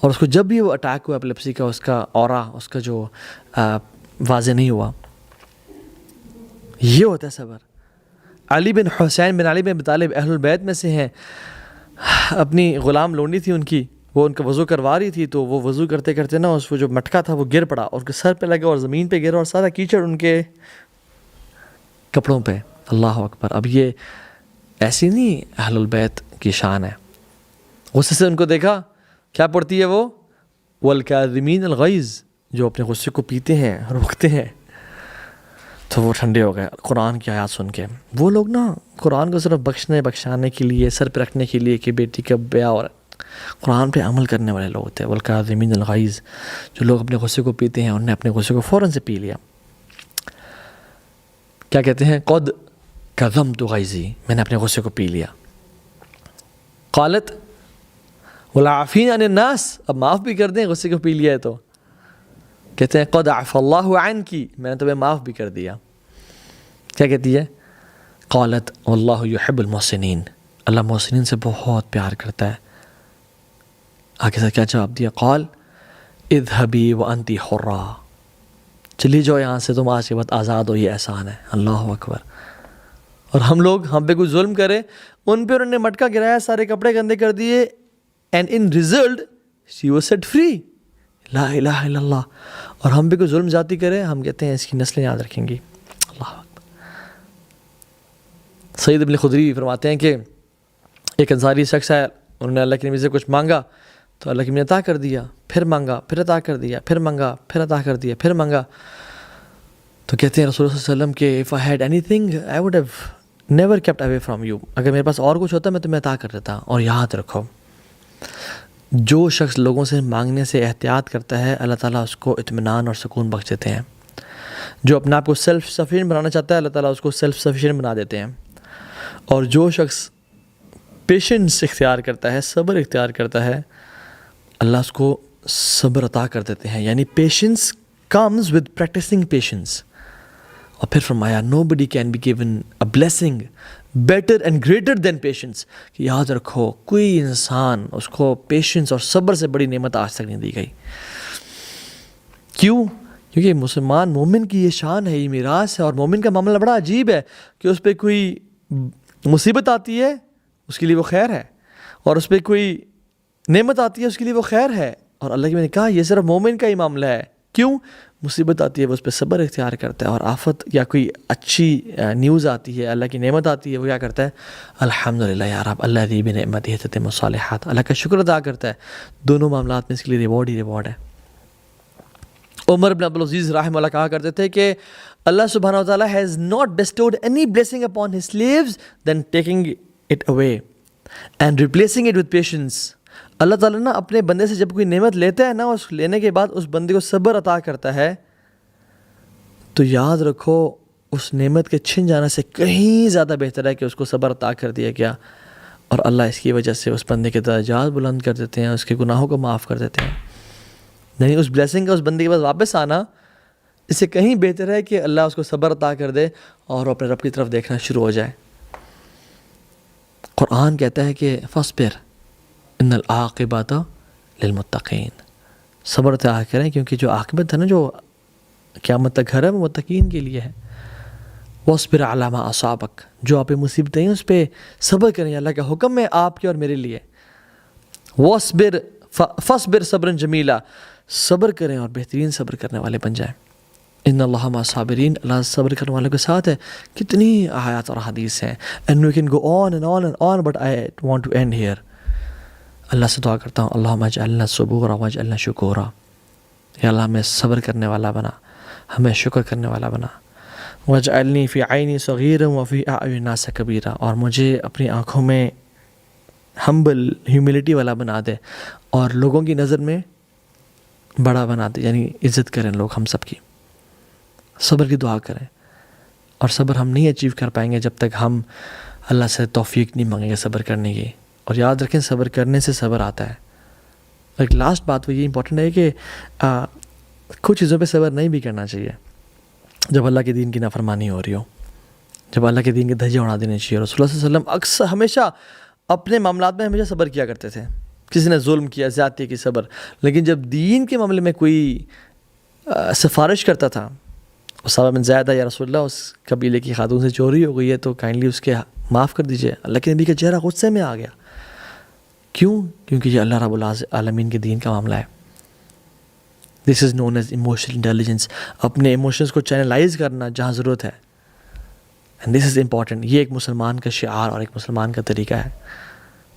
اور اس کو جب بھی وہ اٹیک ہوا ایپیلیپسی کا, اس کا اورا, اس کا جو واضح نہیں ہوا, یہ ہوتا ہے صبر. علی بن حسین بن علی بن ابی طالب اہل البیت میں سے ہیں. اپنی غلام لونڈی تھی ان کی, وہ ان کا وضو کروا رہی تھی, تو وہ وضو کرتے کرتے نا اس کو جو مٹکا تھا وہ گر پڑا اور اس کے سر پہ لگا اور زمین پہ گرا اور سارا کیچڑ ان کے کپڑوں پہ. اللہ اکبر. اب یہ ایسی نہیں اہل البیت کی شان ہے. غصے سے ان کو دیکھا, کیا پڑھتی ہے وہ, والکاظمین الغیظ, جو اپنے غصے کو پیتے ہیں, روکتے ہیں. تو وہ ٹھنڈے ہو گئے قرآن کی آیات سن کے. وہ لوگ نا قرآن کو صرف بخشانے کے لیے, سر پہ رکھنے کے لیے کہ بیٹی کا بیاہ, اور قرآن پہ عمل کرنے والے لوگ ہوتے ہیں. والکاظمین الغیظ, جو لوگ اپنے غصے کو پیتے ہیں, انہوں نے اپنے غصے کو فوراً سے پی لیا. کیا کہتے ہیں, قد کظمت غیظی, میں نے اپنے غصے کو پی لیا. قالت والعافین عن الناس, اب معاف بھی کر دیں غصے کو پی لیا ہے تو. کہتے ہیں قد عفا اللہ عنکی, میں نے تمہیں معاف بھی کر دیا. کیا کہتی ہے, قالت واللہ یحب المحسنین, اللہ محسنین سے بہت پیار کرتا ہے. آگے سے کیا جواب دیا, قال اذهبی وانتی حرہ, چلی جاؤ یہاں سے, تم آج کے بعد آزاد ہو, یہ احسان ہے. اللہ اکبر. اور ہم پہ کوئی ظلم کرے, ان پہ انہوں نے مٹکا گرایا, سارے کپڑے گندے کر دیے, and in result she was set free. لا الہ الا اللہ. اور ہم پہ کوئی ظلم زیادتی کرے, ہم کہتے ہیں اس کی نسلیں یاد رکھیں گی. اللہ اکبر. سعید ابن خدری فرماتے ہیں کہ ایک انصاری شخص ہے, انہوں نے اللہ کے نبی سے کچھ مانگا تو اللہ کے نبی نے عطا کر دیا, پھر مانگا, پھر عطا کر دیا, پھر مانگا, پھر عطا کر دیا, پھر مانگا. تو کہتے ہیں رسول اللہ صلی اللہ علیہ وسلم کہ if I had anything I would have never kept away from you, اگر میرے پاس اور کچھ ہوتا میں تمہیں عطا کر دیتا. اور یاد رکھو, جو شخص لوگوں سے مانگنے سے احتیاط کرتا ہے, اللہ تعالیٰ اس کو اطمینان اور سکون بخش دیتے ہیں. جو اپنے آپ کو سیلف سفیشینٹ بنانا چاہتا ہے, اللہ تعالیٰ اس کو سیلف سفیشینٹ بنا دیتے ہیں. اور جو شخص پیشنس اختیار کرتا ہے، صبر اختیار کرتا ہے، اللہ اس کو صبر عطا کر دیتے ہیں. یعنی patience comes with practicing patience. اور پھر فرمایا nobody can be given a blessing better and greater than patience. کہ یاد رکھو کوئی انسان اس کو پیشنس اور صبر سے بڑی نعمت آج تک نہیں دی گئی. کیوں؟ کیونکہ مسلمان مومن کی یہ شان ہے، یہ میراث ہے. اور مومن کا معاملہ بڑا عجیب ہے کہ اس پہ کوئی مصیبت آتی ہے اس کے لیے وہ خیر ہے، اور اس پہ کوئی نعمت آتی ہے اس کے لیے وہ خیر ہے. اور اللہ نے کہا یہ صرف مومن کا ہی معاملہ ہے. کیوں؟ مصیبت آتی ہے وہ اس پہ صبر اختیار کرتا ہے، اور آفت یا کوئی اچھی نیوز آتی ہے، اللہ کی نعمت آتی ہے، وہ کیا کرتا ہے؟ الحمدللہ یا رب الذی بنعمتہ تتم الصالحات، اللہ کا شکر ادا کرتا ہے. دونوں معاملات میں اس کے لیے ریوارڈ ہی ریوارڈ ہے. عمر بن عبدالعزیز رحمہ اللہ کہا کرتے تھے کہ اللہ سبحانہ وتعالیٰ has not bestowed any blessing upon his slaves than taking it away and replacing it with patience. اللہ تعالیٰ نا اپنے بندے سے جب کوئی نعمت لیتا ہے نا، اس لینے کے بعد اس بندے کو صبر عطا کرتا ہے، تو یاد رکھو اس نعمت کے چھن جانے سے کہیں زیادہ بہتر ہے کہ اس کو صبر عطا کر دیا گیا. اور اللہ اس کی وجہ سے اس بندے کے درجات بلند کر دیتے ہیں، اس کے گناہوں کو معاف کر دیتے ہیں. یعنی اس بلیسنگ کا اس بندے کے پاس واپس آنا اس سے کہیں بہتر ہے کہ اللہ اس کو صبر عطا کر دے اور اپنے رب کی طرف دیکھنا شروع ہو جائے. قرآن کہتا ہے کہ فاصبر ان العاقبۃ للمتقین، صبر اختیار کریں کیونکہ جو عاقبت ہے نا، جو قیامت تک گھر ہے، وہ متقین کے لیے ہے. واصبر علی ما اصابک، جو آپ پہ مصیبتیں ہیں اس پہ صبر کریں، اللہ کا حکم ہے آپ کے اور میرے لیے. واصبر فاصبر صبرا جمیلا، صبر کریں اور بہترین صبر کرنے والے بن جائیں. ان اللہ مع الصابرین، اللہ صبر کرنے والوں کے ساتھ ہے. کتنی آیات اور حدیث ہیں. And we can go on and on and on but I want to end here. اللہ سے دعا کرتا ہوں اللہم اجعلنا صبورا واجعلنا شکورا، یا اللہ ہمیں صبر کرنے والا بنا، ہمیں شکر کرنے والا بنا. واجعلنی فی عینی صغیرا وفی اعین الناس کبیرا، اور مجھے اپنی آنکھوں میں ہمبل ہیوملٹی والا بنا دے اور لوگوں کی نظر میں بڑا بنا دے. یعنی عزت کریں لوگ ہم سب کی. صبر کی دعا کریں، اور صبر ہم نہیں اچیو کر پائیں گے جب تک ہم اللہ سے توفیق نہیں مانگیں گے صبر کرنے کی. اور یاد رکھیں صبر کرنے سے صبر آتا ہے. ایک لاسٹ بات وہ یہ امپورٹنٹ ہے کہ کچھ چیزوں پہ صبر نہیں بھی کرنا چاہیے. جب اللہ کے دین کی نافرمانی ہو رہی ہو، جب اللہ کے دین کے دھجے اڑا دینے چاہیے. رسول اللہ صلی اللہ علیہ وسلم اکثر ہمیشہ اپنے معاملات میں ہمیشہ صبر کیا کرتے تھے. کسی نے ظلم کیا، زیادتی کی، صبر. لیکن جب دین کے معاملے میں کوئی سفارش کرتا تھا، اسامہ بن زید یا رسول اللہ اس قبیلے کی خاتون سے چوری ہو گئی ہے تو کائنڈلی اس کے معاف کر دیجئے، اللہ کے نبی کا چہرہ غصے میں آ گیا. کیوں؟ کیونکہ یہ اللہ رب العالمین کے دین کا معاملہ ہے. دس از نون ایز ایموشنل انٹیلیجنس، اپنے ایموشنز کو چینلائز کرنا جہاں ضرورت ہے. And this is important. یہ ایک مسلمان کا شعار اور ایک مسلمان کا طریقہ ہے.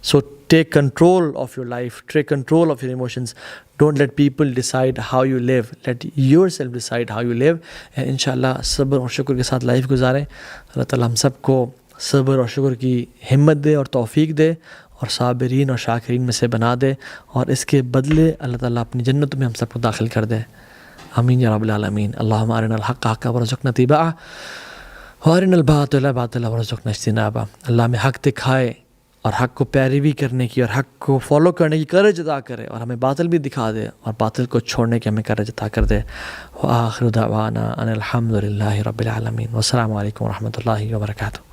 So take control of your life, take control of your emotions. Don't let people decide how you live, let yourself decide how you live. And ان شاء اللہ صبر اور شکر کے ساتھ لائف گزاریں. اللہ تعالیٰ ہم سب کو صبر اور شکر کی ہمت دے اور توفیق دے، اور صابرین اور شاکرین میں سے بنا دے، اور اس کے بدلے اللہ تعالیٰ اپنی جنت میں ہم سب کو داخل کر دے. آمین یا رب العالمین. اللہم ارنا الحق حقا وارزقنا اتباعہ وارنا الباطل باطلا وارزقنا اجتنابہ. اللہ ہمیں حق دکھائے اور حق کو پیروی کرنے کی اور حق کو فالو کرنے کی کرج عطا کرے، اور ہمیں باطل بھی دکھا دے اور باطل کو چھوڑنے کی ہمیں کرج عطا کر دے. وآخر دعوانا ان الحمد للہ رب العالمین. والسلام علیکم ورحمۃ اللہ وبرکاتہ.